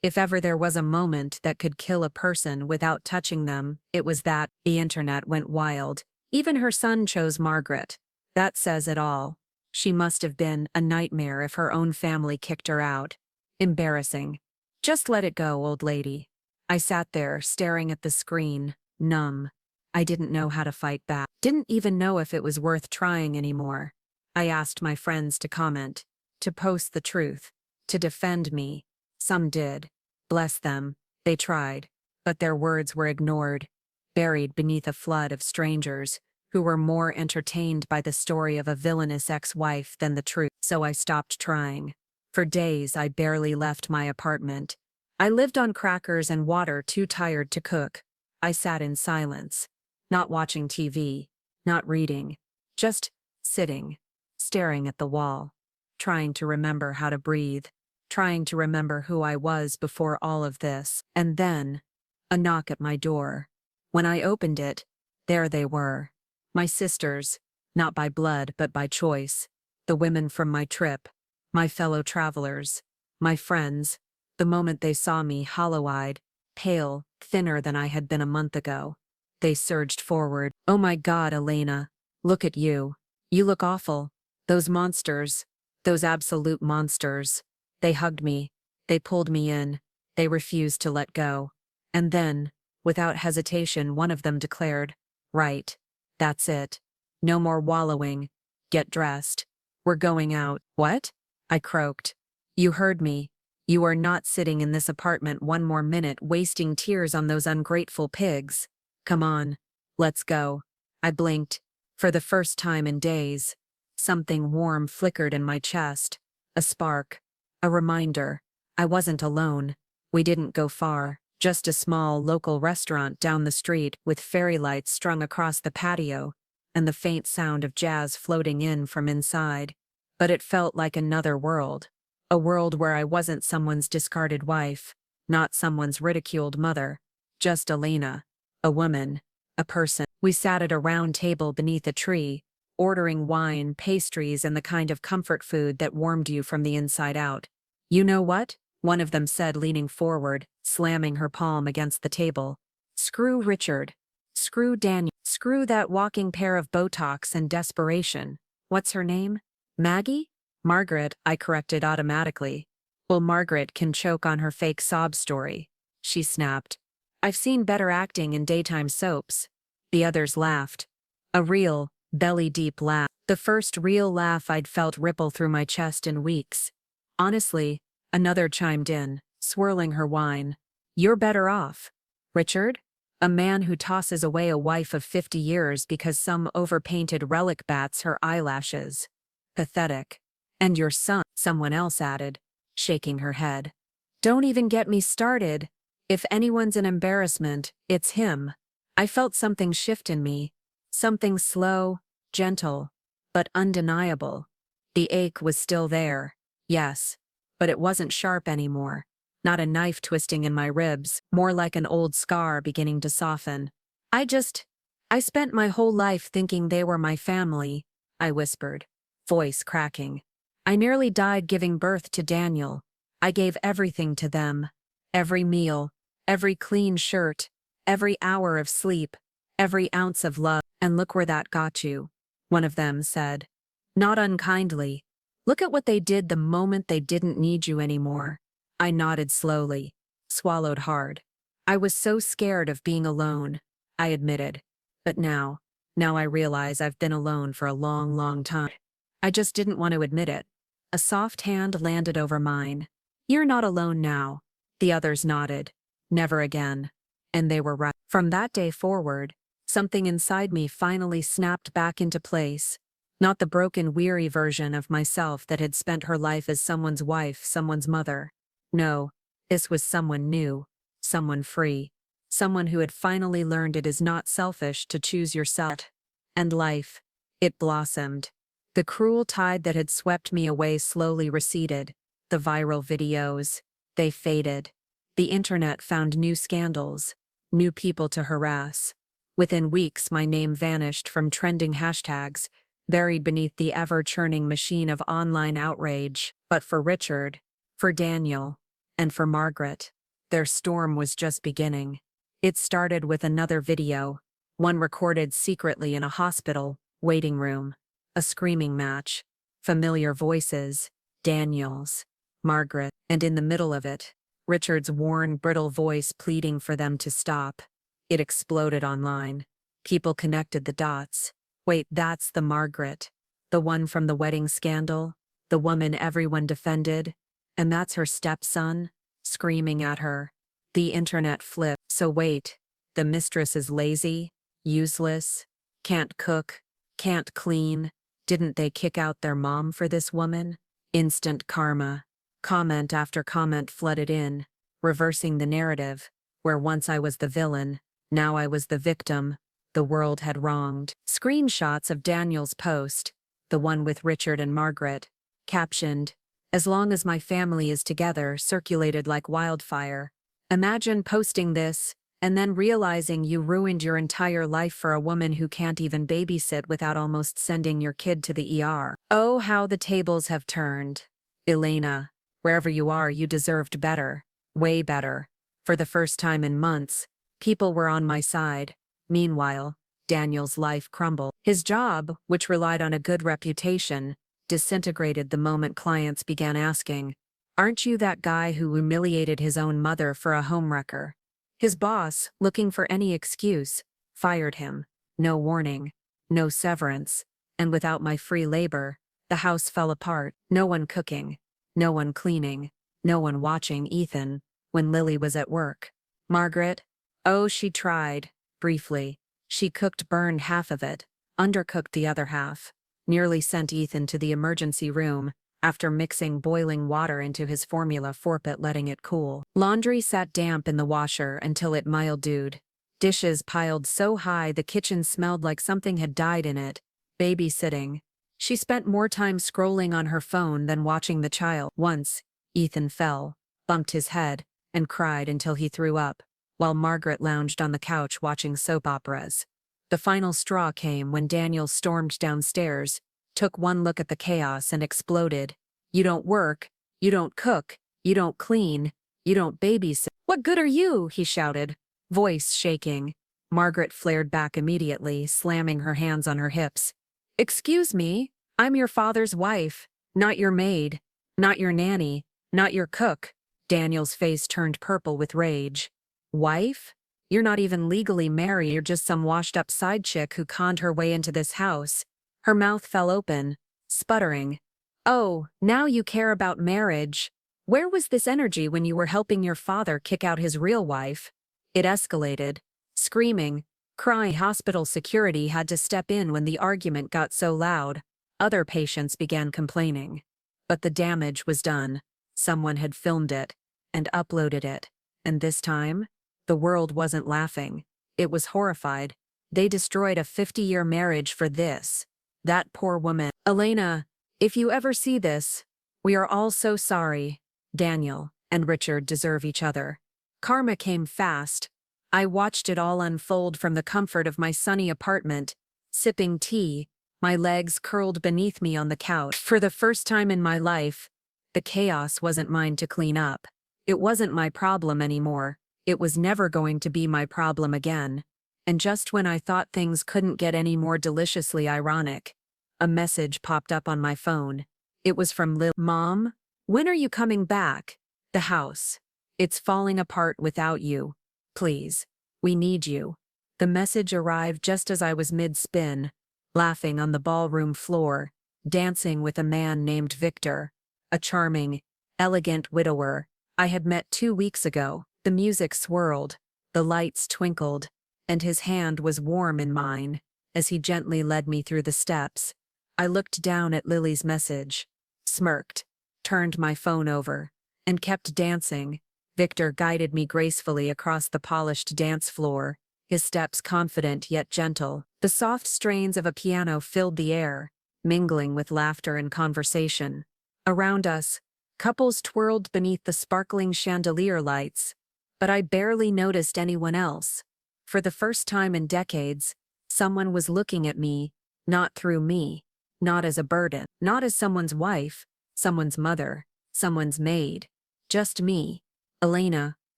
If ever there was a moment that could kill a person without touching them, it was that. The internet went wild. Even her son chose Margaret. That says it all. She must have been a nightmare if her own family kicked her out. Embarrassing. Just let it go, old lady. I sat there, staring at the screen, numb. I didn't know how to fight back. Didn't even know if it was worth trying anymore. I asked my friends to comment, to post the truth, to defend me. Some did. Bless them. They tried. But their words were ignored, buried beneath a flood of strangers who were more entertained by the story of a villainous ex-wife than the truth. So I stopped trying. For days, I barely left my apartment. I lived on crackers and water, too tired to cook. I sat in silence, not watching TV, not reading, just sitting, staring at the wall, trying to remember how to breathe, trying to remember who I was before all of this. And then, a knock at my door. When I opened it, there they were. My sisters, not by blood but by choice, the women from my trip, my fellow travelers, my friends. The moment they saw me, hollow-eyed, pale, thinner than I had been a month ago, they surged forward. "Oh my God, Elena, look at you. You look awful. Those monsters, those absolute monsters." They hugged me, they pulled me in, they refused to let go. And then, without hesitation, one of them declared, "Right. That's it. No more wallowing. Get dressed. We're going out." "What?" I croaked. "You heard me. You are not sitting in this apartment one more minute wasting tears on those ungrateful pigs. Come on. Let's go." I blinked. For the first time in days, something warm flickered in my chest. A spark. A reminder. I wasn't alone. We didn't go far. Just a small local restaurant down the street with fairy lights strung across the patio, and the faint sound of jazz floating in from inside. But it felt like another world. A world where I wasn't someone's discarded wife, not someone's ridiculed mother, just Elena, a woman, a person. We sat at a round table beneath a tree, ordering wine, pastries, and the kind of comfort food that warmed you from the inside out. "You know what?" one of them said, leaning forward, slamming her palm against the table. "Screw Richard. Screw Daniel. Screw that walking pair of Botox and desperation. What's her name? Maggie?" "Margaret," I corrected automatically. "Well, Margaret can choke on her fake sob story," she snapped. "I've seen better acting in daytime soaps." The others laughed. A real, belly-deep laugh. The first real laugh I'd felt ripple through my chest in weeks. Honestly, another chimed in, swirling her wine. "You're better off. Richard? A man who tosses away a wife of 50 years because some overpainted relic bats her eyelashes. Pathetic. And your son," someone else added, shaking her head. "Don't even get me started. If anyone's an embarrassment, it's him." I felt something shift in me. Something slow, gentle, but undeniable. The ache was still there, yes, but it wasn't sharp anymore. Not a knife twisting in my ribs, more like an old scar beginning to soften. I spent my whole life thinking they were my family," I whispered, voice cracking. "I nearly died giving birth to Daniel. I gave everything to them. Every meal, every clean shirt, every hour of sleep, every ounce of love. And look where that got you," one of them said. Not unkindly. "Look at what they did the moment they didn't need you anymore." I nodded slowly, swallowed hard. I was so scared of being alone, I admitted. But now I realize I've been alone for a long, long time. I just didn't want to admit it. A soft hand landed over mine. "You're not alone now." The others nodded. "Never again." And they were right. From that day forward, something inside me finally snapped back into place. Not the broken, weary version of myself that had spent her life as someone's wife, someone's mother. No, this was someone new, someone free, someone who had finally learned it is not selfish to choose yourself. And life, it blossomed. The cruel tide that had swept me away slowly receded. The viral videos, they faded. The internet found new scandals, new people to harass. Within weeks, my name vanished from trending hashtags, buried beneath the ever-churning machine of online outrage. But for Richard, for Daniel, and for Margaret, their storm was just beginning. It started with another video, one recorded secretly in a hospital waiting room. A screaming match, familiar voices, Daniel's, Margaret, and in the middle of it, Richard's worn, brittle voice pleading for them to stop. It exploded online. People connected the dots. Wait, that's the Margaret. The one from the wedding scandal? The woman everyone defended? And that's her stepson? Screaming at her. The internet flipped. So wait, the mistress is lazy? Useless? Can't cook? Can't clean? Didn't they kick out their mom for this woman? Instant karma. Comment after comment flooded in, reversing the narrative. Where once I was the villain, now I was the victim. The world had wronged. Screenshots of Daniel's post, the one with Richard and Margaret, captioned, "As long as my family is together," circulated like wildfire. Imagine posting this, and then realizing you ruined your entire life for a woman who can't even babysit without almost sending your kid to the ER. Oh, how the tables have turned. Elena, wherever you are, you deserved better. Way better. For the first time in months, people were on my side. Meanwhile, Daniel's life crumbled. His job, which relied on a good reputation, disintegrated the moment clients began asking, "Aren't you that guy who humiliated his own mother for a homewrecker?" His boss, looking for any excuse, fired him. No warning, no severance, and without my free labor, the house fell apart. No one cooking, no one cleaning, no one watching Ethan when Lily was at work. Margaret? Oh, she tried, briefly. She cooked, burned half of it, undercooked the other half, nearly sent Ethan to the emergency room after mixing boiling water into his formula but letting it cool. Laundry sat damp in the washer until it mildewed. Dishes piled so high the kitchen smelled like something had died in it. Babysitting. She spent more time scrolling on her phone than watching the child. Once, Ethan fell, bumped his head, and cried until he threw up, while Margaret lounged on the couch watching soap operas. The final straw came when Daniel stormed downstairs, took one look at the chaos and exploded. "You don't work, you don't cook, you don't clean, you don't babysit. What good are you?" he shouted, voice shaking. Margaret flared back immediately, slamming her hands on her hips. "Excuse me, I'm your father's wife, not your maid, not your nanny, not your cook." Daniel's face turned purple with rage. "Wife? You're not even legally married, you're just some washed-up side chick who conned her way into this house." Her mouth fell open, sputtering. "Oh, now you care about marriage. Where was this energy when you were helping your father kick out his real wife?" It escalated. Screaming, crying. Hospital security had to step in when the argument got so loud. Other patients began complaining. But the damage was done. Someone had filmed it and uploaded it. And this time, the world wasn't laughing. It was horrified. They destroyed a 50-year marriage for this. That poor woman. "Elena, if you ever see this, we are all so sorry." Daniel and Richard deserve each other. Karma came fast. I watched it all unfold from the comfort of my sunny apartment, sipping tea, my legs curled beneath me on the couch. For the first time in my life, the chaos wasn't mine to clean up. It wasn't my problem anymore. It was never going to be my problem again. And just when I thought things couldn't get any more deliciously ironic, a message popped up on my phone. It was from Lil. "Mom, when are you coming back? The house. It's falling apart without you. Please, we need you." The message arrived just as I was mid-spin, laughing on the ballroom floor, dancing with a man named Victor, a charming, elegant widower I had met 2 weeks ago. The music swirled, The lights twinkled, and his hand was warm in mine as he gently led me through the steps. I looked down at Lily's message, smirked, turned my phone over, and kept dancing. Victor guided me gracefully across the polished dance floor, his steps confident yet gentle. The soft strains of a piano filled the air, mingling with laughter and conversation. Around us, couples twirled beneath the sparkling chandelier lights, but I barely noticed anyone else. For the first time in decades, someone was looking at me, not through me, not as a burden, not as someone's wife, someone's mother, someone's maid. Just me. Elena,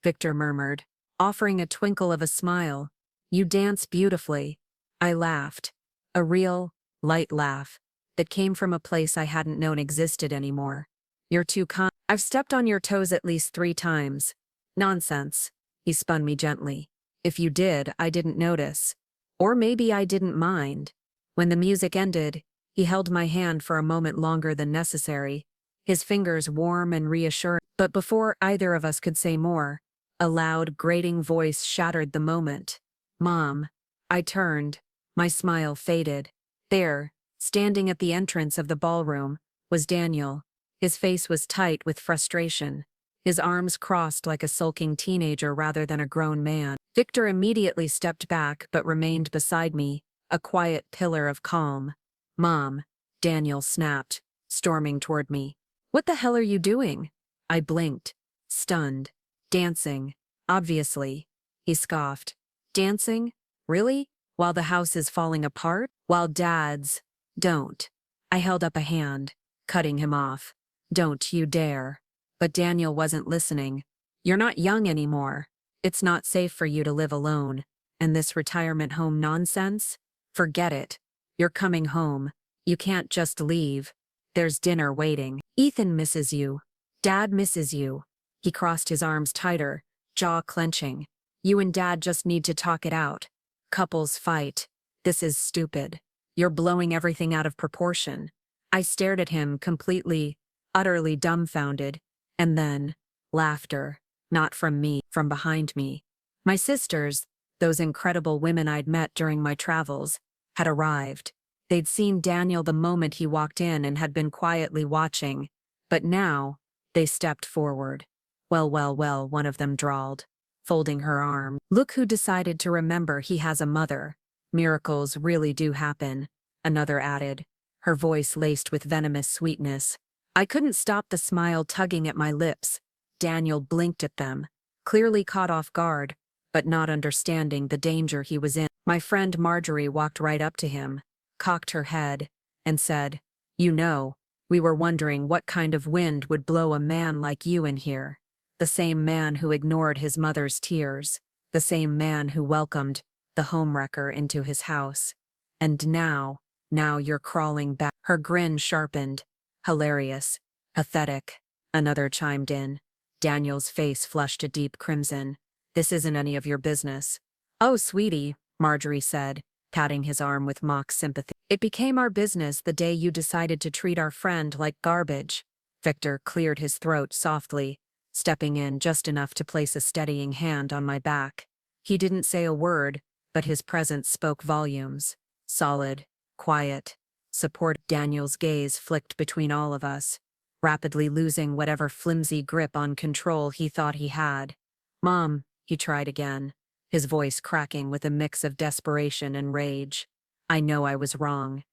Victor murmured, offering a twinkle of a smile. You dance beautifully. I laughed. A real, light laugh that came from a place I hadn't known existed anymore. You're too kind. I've stepped on your toes at least 3 times. Nonsense. He spun me gently. If you did, I didn't notice. Or maybe I didn't mind. When the music ended, he held my hand for a moment longer than necessary, his fingers warm and reassuring. But before either of us could say more, a loud, grating voice shattered the moment. Mom. I turned. My smile faded. There, standing at the entrance of the ballroom, was Daniel. His face was tight with frustration, his arms crossed like a sulking teenager rather than a grown man. Victor immediately stepped back but remained beside me, a quiet pillar of calm. Mom, Daniel snapped, storming toward me. What the hell are you doing? I blinked, stunned. Dancing, obviously. He scoffed. Dancing? Really? While the house is falling apart? While Dad's... Don't. I held up a hand, cutting him off. Don't you dare. But Daniel wasn't listening. You're not young anymore. It's not safe for you to live alone. And this retirement home nonsense? Forget it. You're coming home. You can't just leave. There's dinner waiting. Ethan misses you. Dad misses you. He crossed his arms tighter, jaw clenching. You and Dad just need to talk it out. Couples fight. This is stupid. You're blowing everything out of proportion. I stared at him completely, utterly dumbfounded. And then, laughter. Not from me, from behind me. My sisters, those incredible women I'd met during my travels, had arrived. They'd seen Daniel the moment he walked in and had been quietly watching. But now, they stepped forward. Well, one of them drawled, folding her arm. Look who decided to remember he has a mother. Miracles really do happen, another added, her voice laced with venomous sweetness. I couldn't stop the smile tugging at my lips. Daniel blinked at them, clearly caught off guard, but not understanding the danger he was in. My friend Marjorie walked right up to him, cocked her head, and said, You know, we were wondering what kind of wind would blow a man like you in here. The same man who ignored his mother's tears, the same man who welcomed the homewrecker into his house. And now you're crawling back. Her grin sharpened. Hilarious. Pathetic. Another chimed in. Daniel's face flushed a deep crimson. This isn't any of your business. Oh, sweetie, Marjorie said, patting his arm with mock sympathy. It became our business the day you decided to treat our friend like garbage. Victor cleared his throat softly, stepping in just enough to place a steadying hand on my back. He didn't say a word, but his presence spoke volumes. Solid, quiet, support. Daniel's gaze flicked between all of us, rapidly losing whatever flimsy grip on control he thought he had. Mom, he tried again, his voice cracking with a mix of desperation and rage. I know I was wrong.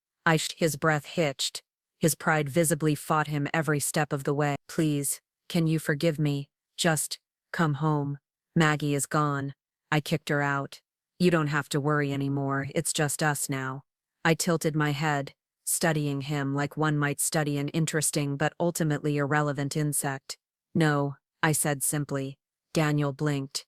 His breath hitched. His pride visibly fought him every step of the way. Please, can you forgive me? Just come home. Maggie is gone. I kicked her out. You don't have to worry anymore, it's just us now. I tilted my head, studying him like one might study an interesting but ultimately irrelevant insect. No, I said simply. Daniel blinked.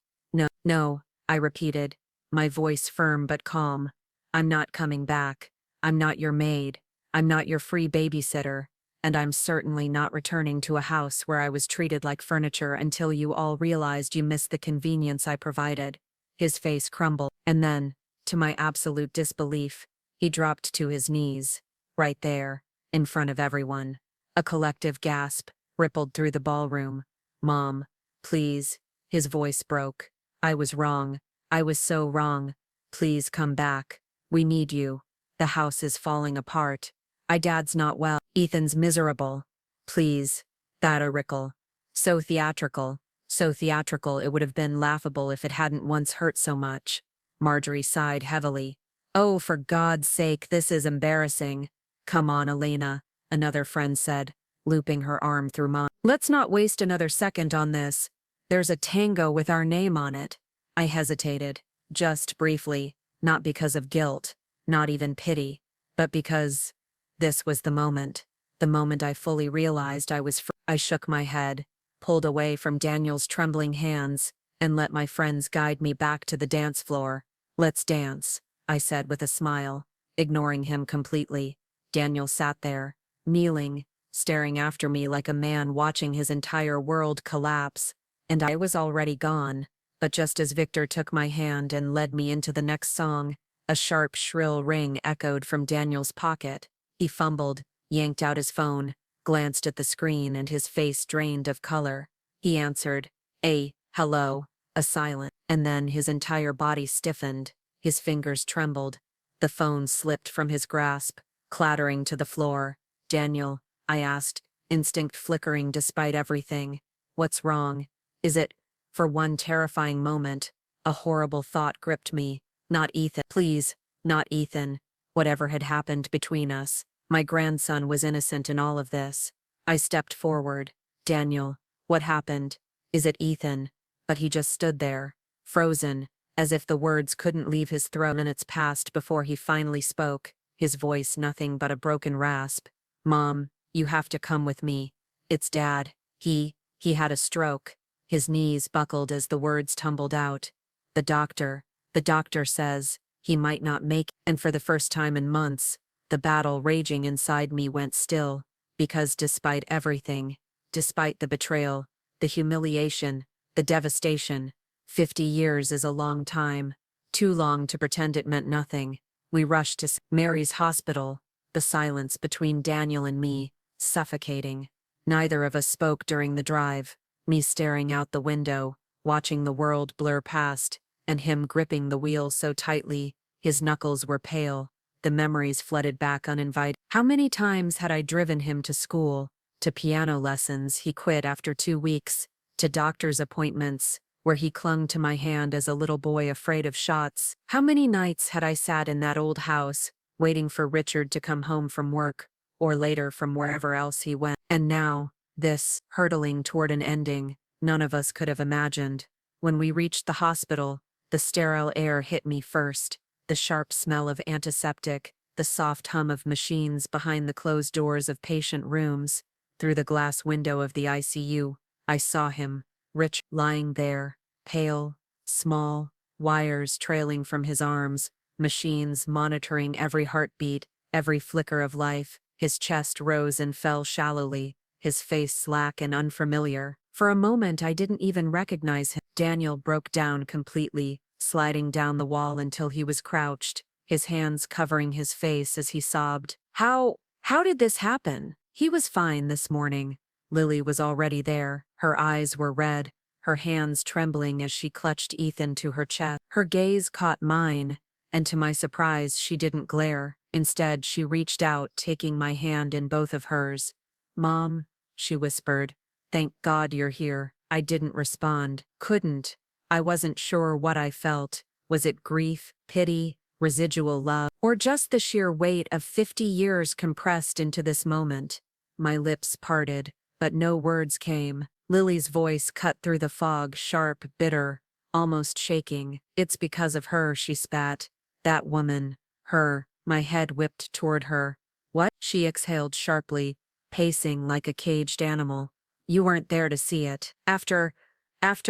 No, I repeated, my voice firm but calm. I'm not coming back. I'm not your maid. I'm not your free babysitter. And I'm certainly not returning to a house where I was treated like furniture until you all realized you missed the convenience I provided. His face crumbled, and then, to my absolute disbelief, he dropped to his knees, right there, in front of everyone. A collective gasp rippled through the ballroom. Mom, please. His voice broke. I was wrong. I was so wrong. Please come back. We need you. The house is falling apart. Dad's not well. Ethan's miserable. Please. That a rickle. So theatrical. So theatrical it would have been laughable if it hadn't once hurt so much. Marjorie sighed heavily. Oh, for God's sake, this is embarrassing. Come on, Elena, another friend said, looping her arm through mine. Let's not waste another second on this. There's a tango with our name on it. I hesitated, just briefly, not because of guilt, not even pity, but because this was the moment I fully realized I was free. I shook my head, pulled away from Daniel's trembling hands, and let my friends guide me back to the dance floor. Let's dance, I said with a smile, ignoring him completely. Daniel sat there, kneeling, staring after me like a man watching his entire world collapse, and I was already gone. But just as Victor took my hand and led me into the next song, a sharp, shrill ring echoed from Daniel's pocket. He fumbled, yanked out his phone, glanced at the screen, and his face drained of color. He answered, hello, a silence, and then his entire body stiffened, his fingers trembled. The phone slipped from his grasp, clattering to the floor. Daniel, I asked, instinct flickering despite everything. What's wrong? Is it? For one terrifying moment, a horrible thought gripped me. Not Ethan. Please, not Ethan. Whatever had happened between us, my grandson was innocent in all of this. I stepped forward. Daniel, what happened? Is it Ethan? But he just stood there, frozen, as if the words couldn't leave his throat. Minutes passed before he finally spoke, his voice nothing but a broken rasp. Mom, you have to come with me. It's Dad. He had a stroke. His knees buckled as the words tumbled out. The doctor says he might not make it. And for the first time in months, the battle raging inside me went still, because despite everything, despite the betrayal, the humiliation, the devastation, 50 years is a long time, too long to pretend it meant nothing. We rushed to Mary's hospital, the silence between Daniel and me, suffocating. Neither of us spoke during the drive, me staring out the window, watching the world blur past, and him gripping the wheel so tightly, his knuckles were pale. The memories flooded back uninvited. How many times had I driven him to school, to piano lessons he quit after 2 weeks, to doctor's appointments, where he clung to my hand as a little boy afraid of shots? How many nights had I sat in that old house, waiting for Richard to come home from work, or later from wherever else he went? And now, this, hurtling toward an ending, none of us could have imagined. When we reached the hospital, the sterile air hit me first, the sharp smell of antiseptic, the soft hum of machines behind the closed doors of patient rooms. Through the glass window of the ICU, I saw him, Rich, lying there, pale, small, wires trailing from his arms, machines monitoring every heartbeat, every flicker of life. His chest rose and fell shallowly, his face slack and unfamiliar. For a moment I didn't even recognize him. Daniel broke down completely, sliding down the wall until he was crouched, his hands covering his face as he sobbed. How did this happen? He was fine this morning. Lily was already there. Her eyes were red, her hands trembling as she clutched Ethan to her chest. Her gaze caught mine, and to my surprise she didn't glare. Instead, she reached out, taking my hand in both of hers. Mom, she whispered. Thank God you're here. I didn't respond. Couldn't. I wasn't sure what I felt. Was it grief, pity, residual love, or just the sheer weight of 50 years compressed into this moment? My lips parted, but no words came. Lily's voice cut through the fog, sharp, bitter, almost shaking. It's because of her, she spat. That woman. Her. My head whipped toward her. What? She exhaled sharply, pacing like a caged animal. You weren't there to see it. After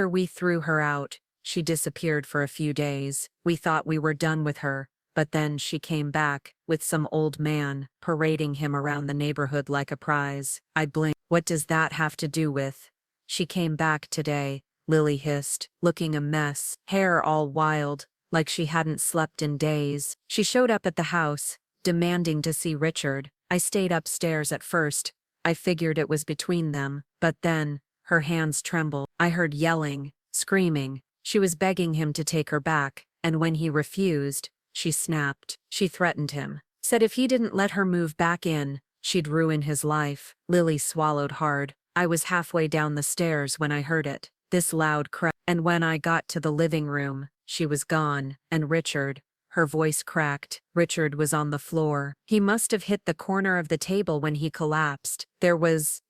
we threw her out, she disappeared for a few days. We thought we were done with her, but then she came back, with some old man, parading him around the neighborhood like a prize. I blinked. What does that have to do with? She came back today, Lily hissed, looking a mess, hair all wild, like she hadn't slept in days. She showed up at the house, demanding to see Richard. I stayed upstairs at first. I figured it was between them, but then, her hands trembled. I heard yelling, screaming. She was begging him to take her back, and when he refused, she snapped. She threatened him. Said if he didn't let her move back in, she'd ruin his life. Lily swallowed hard. I was halfway down the stairs when I heard it. This loud crack. And when I got to the living room, she was gone, and Richard, her voice cracked. Richard was on the floor. He must have hit the corner of the table when he collapsed. There was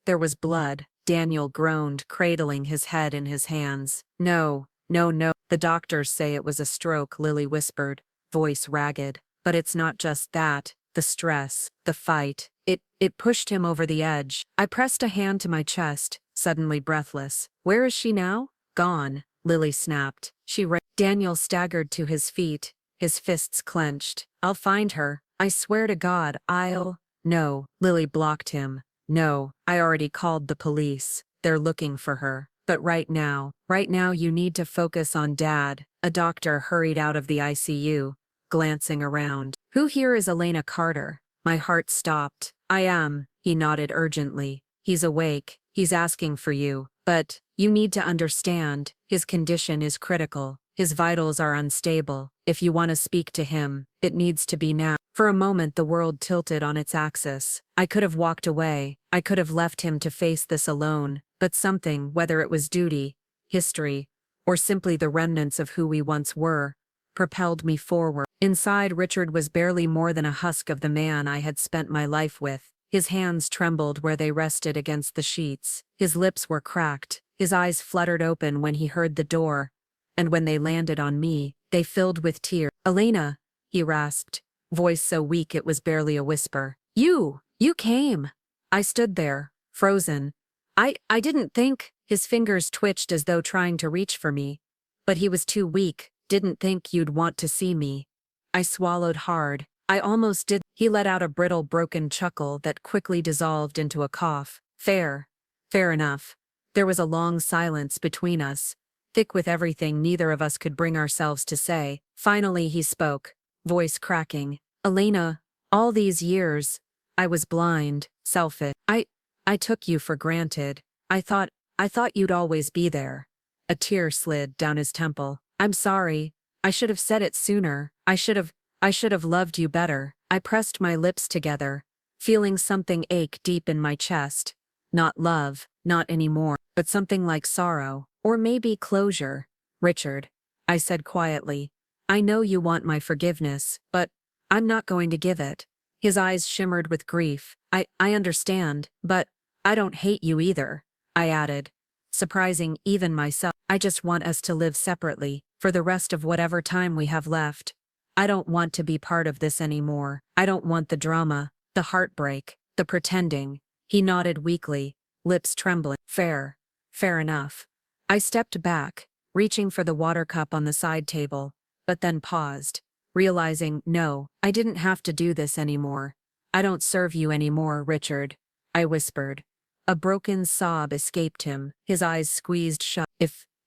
blood. Daniel groaned, cradling his head in his hands. No, no, no. The doctors say it was a stroke, Lily whispered, voice ragged. But it's not just that. The stress, the fight, it pushed him over the edge. I pressed a hand to my chest, suddenly breathless. Where is she now? Gone, Lily snapped. Daniel staggered to his feet, his fists clenched. I'll find her. I swear to God, No, Lily blocked him. No, I already called the police. They're looking for her. But right now you need to focus on Dad. A doctor hurried out of the ICU, glancing around. Who here is Elena Carter? My heart stopped. I am, he nodded urgently. He's awake. He's asking for you. But you need to understand, his condition is critical. His vitals are unstable. If you want to speak to him, it needs to be now. For a moment the world tilted on its axis. I could have walked away. I could have left him to face this alone. But something, whether it was duty, history, or simply the remnants of who we once were, propelled me forward. Inside, Richard was barely more than a husk of the man I had spent my life with. His hands trembled where they rested against the sheets. His lips were cracked. His eyes fluttered open when he heard the door, and when they landed on me, they filled with tears. Elena, he rasped, voice so weak it was barely a whisper. You came. I stood there, frozen. I didn't think. His fingers twitched as though trying to reach for me. But he was too weak. Didn't think you'd want to see me. I swallowed hard. I almost did. He let out a brittle, broken chuckle that quickly dissolved into a cough. Fair enough. There was a long silence between us, thick with everything neither of us could bring ourselves to say. Finally he spoke, voice cracking. Elena, all these years, I was blind, selfish. I took you for granted. I thought you'd always be there. A tear slid down his temple. I'm sorry. I should have said it sooner. I should have loved you better. I pressed my lips together, feeling something ache deep in my chest. Not love, not anymore, but something like sorrow, or maybe closure. Richard, I said quietly, I know you want my forgiveness, but I'm not going to give it. His eyes shimmered with grief. I understand, but I don't hate you either, I added, surprising even myself. I just want us to live separately, for the rest of whatever time we have left. I don't want to be part of this anymore. I don't want the drama, the heartbreak, the pretending. He nodded weakly, lips trembling. Fair enough. I stepped back, reaching for the water cup on the side table, but then paused, realizing, no, I didn't have to do this anymore. I don't serve you anymore, Richard, I whispered. A broken sob escaped him, his eyes squeezed shut.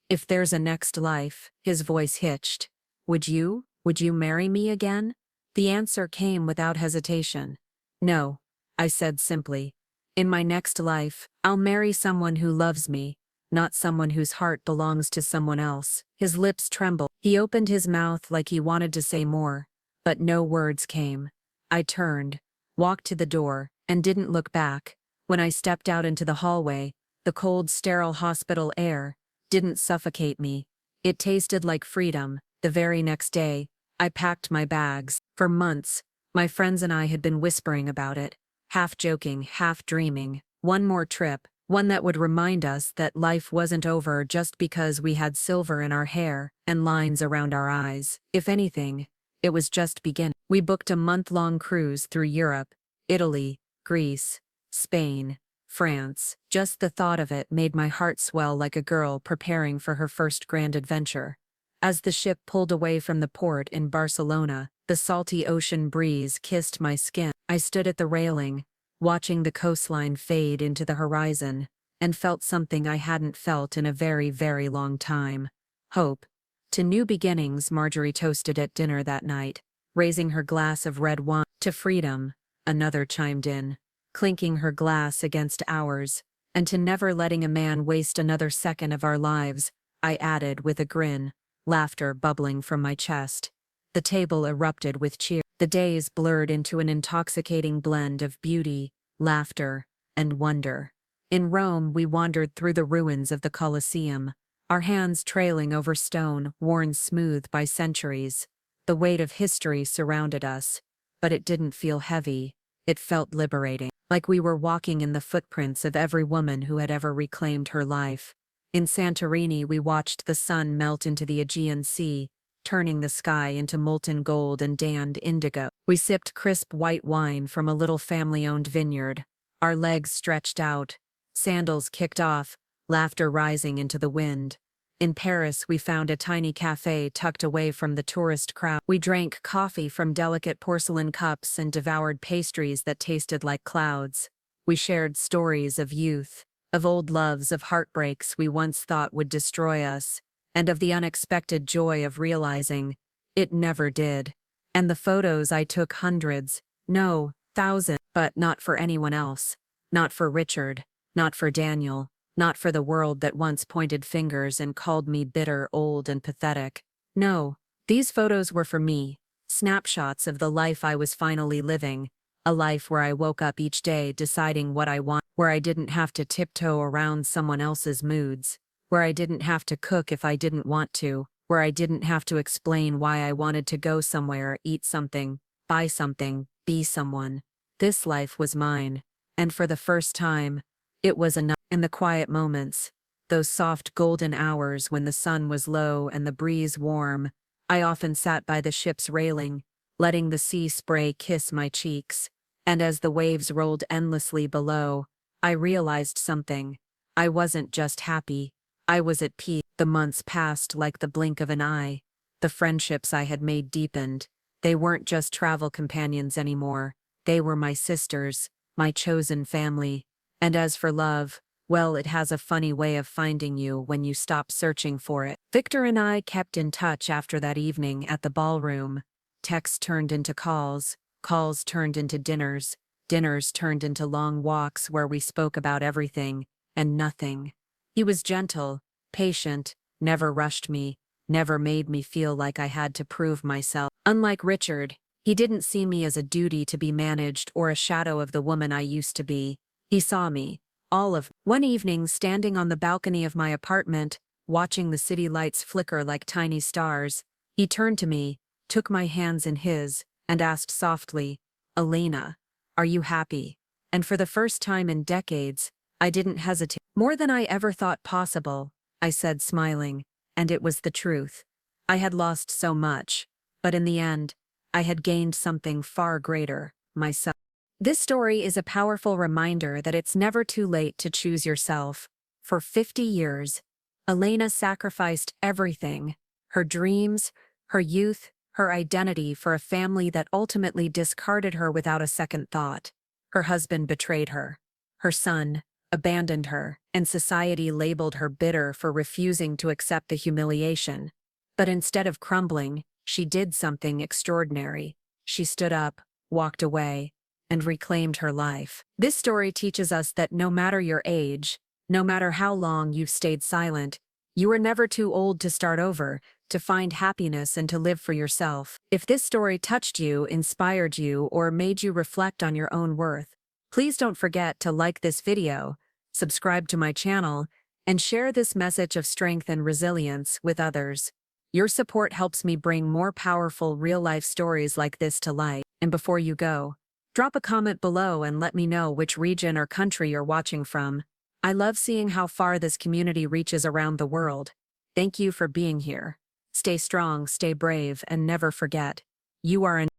If there's a next life, his voice hitched. Would you marry me again? The answer came without hesitation. No, I said simply. In my next life, I'll marry someone who loves me, not someone whose heart belongs to someone else. His lips trembled. He opened his mouth like he wanted to say more, but no words came. I turned, walked to the door, and didn't look back. When I stepped out into the hallway, the cold, sterile hospital air didn't suffocate me. It tasted like freedom. The very next day, I packed my bags. For months, my friends and I had been whispering about it, half joking, half dreaming. One more trip, one that would remind us that life wasn't over just because we had silver in our hair and lines around our eyes. If anything, it was just beginning. We booked a month-long cruise through Europe, Italy, Greece, Spain, France. Just the thought of it made my heart swell like a girl preparing for her first grand adventure. As the ship pulled away from the port in Barcelona, the salty ocean breeze kissed my skin. I stood at the railing, watching the coastline fade into the horizon, and felt something I hadn't felt in a very, very long time. Hope. To new beginnings, Marjorie toasted at dinner that night, raising her glass of red wine. To freedom, another chimed in, clinking her glass against ours, and to never letting a man waste another second of our lives. I added with a grin, laughter bubbling from my chest. The table erupted with cheer. The days blurred into an intoxicating blend of beauty, laughter, and wonder. In Rome, we wandered through the ruins of the Colosseum, our hands trailing over stone worn smooth by centuries. The weight of history surrounded us, but it didn't feel heavy. It felt liberating, like we were walking in the footprints of every woman who had ever reclaimed her life. In Santorini, we watched the sun melt into the Aegean Sea, turning the sky into molten gold and danned indigo. We sipped crisp white wine from a little family-owned vineyard, our legs stretched out, sandals kicked off, laughter rising into the wind. In Paris, we found a tiny cafe tucked away from the tourist crowd. We drank coffee from delicate porcelain cups and devoured pastries that tasted like clouds. We shared stories of youth, of old loves, of heartbreaks we once thought would destroy us, and of the unexpected joy of realizing it never did. And the photos I took, hundreds, no, thousands, but not for anyone else. Not for Richard, not for Daniel, not for the world that once pointed fingers and called me bitter, old, and pathetic. No, these photos were for me, snapshots of the life I was finally living, a life where I woke up each day deciding what I want, where I didn't have to tiptoe around someone else's moods, where I didn't have to cook if I didn't want to, where I didn't have to explain why I wanted to go somewhere, eat something, buy something, be someone. This life was mine, and for the first time, it was enough. In the quiet moments, those soft golden hours when the sun was low and the breeze warm, I often sat by the ship's railing, letting the sea spray kiss my cheeks, and as the waves rolled endlessly below, I realized something. I wasn't just happy, I was at peace. The months passed like the blink of an eye. The friendships I had made deepened. They weren't just travel companions anymore. They were my sisters, my chosen family. And as for love, well, it has a funny way of finding you when you stop searching for it. Victor and I kept in touch after that evening at the ballroom. Texts turned into calls, calls turned into dinners, dinners turned into long walks where we spoke about everything and nothing. He was gentle, patient, never rushed me, never made me feel like I had to prove myself. Unlike Richard, he didn't see me as a duty to be managed or a shadow of the woman I used to be. He saw me, all of me. One evening, standing on the balcony of my apartment, watching the city lights flicker like tiny stars, he turned to me, took my hands in his, and asked softly, "Elena, are you happy?" And for the first time in decades, I didn't hesitate. More than I ever thought possible, I said, smiling, and it was the truth. I had lost so much, but in the end, I had gained something far greater, myself. This story is a powerful reminder that it's never too late to choose yourself. For 50 years, Elena sacrificed everything, her dreams, her youth, her identity for a family that ultimately discarded her without a second thought. Her husband betrayed her. Her son abandoned her, and society labeled her bitter for refusing to accept the humiliation. But instead of crumbling, she did something extraordinary. She stood up, walked away, and reclaimed her life. This story teaches us that no matter your age, no matter how long you've stayed silent, you are never too old to start over, to find happiness and to live for yourself. If this story touched you, inspired you, or made you reflect on your own worth, please don't forget to like this video, subscribe to my channel, and share this message of strength and resilience with others. Your support helps me bring more powerful real-life stories like this to light. And before you go, drop a comment below and let me know which region or country you're watching from. I love seeing how far this community reaches around the world. Thank you for being here. Stay strong, stay brave, and never forget, you are enough.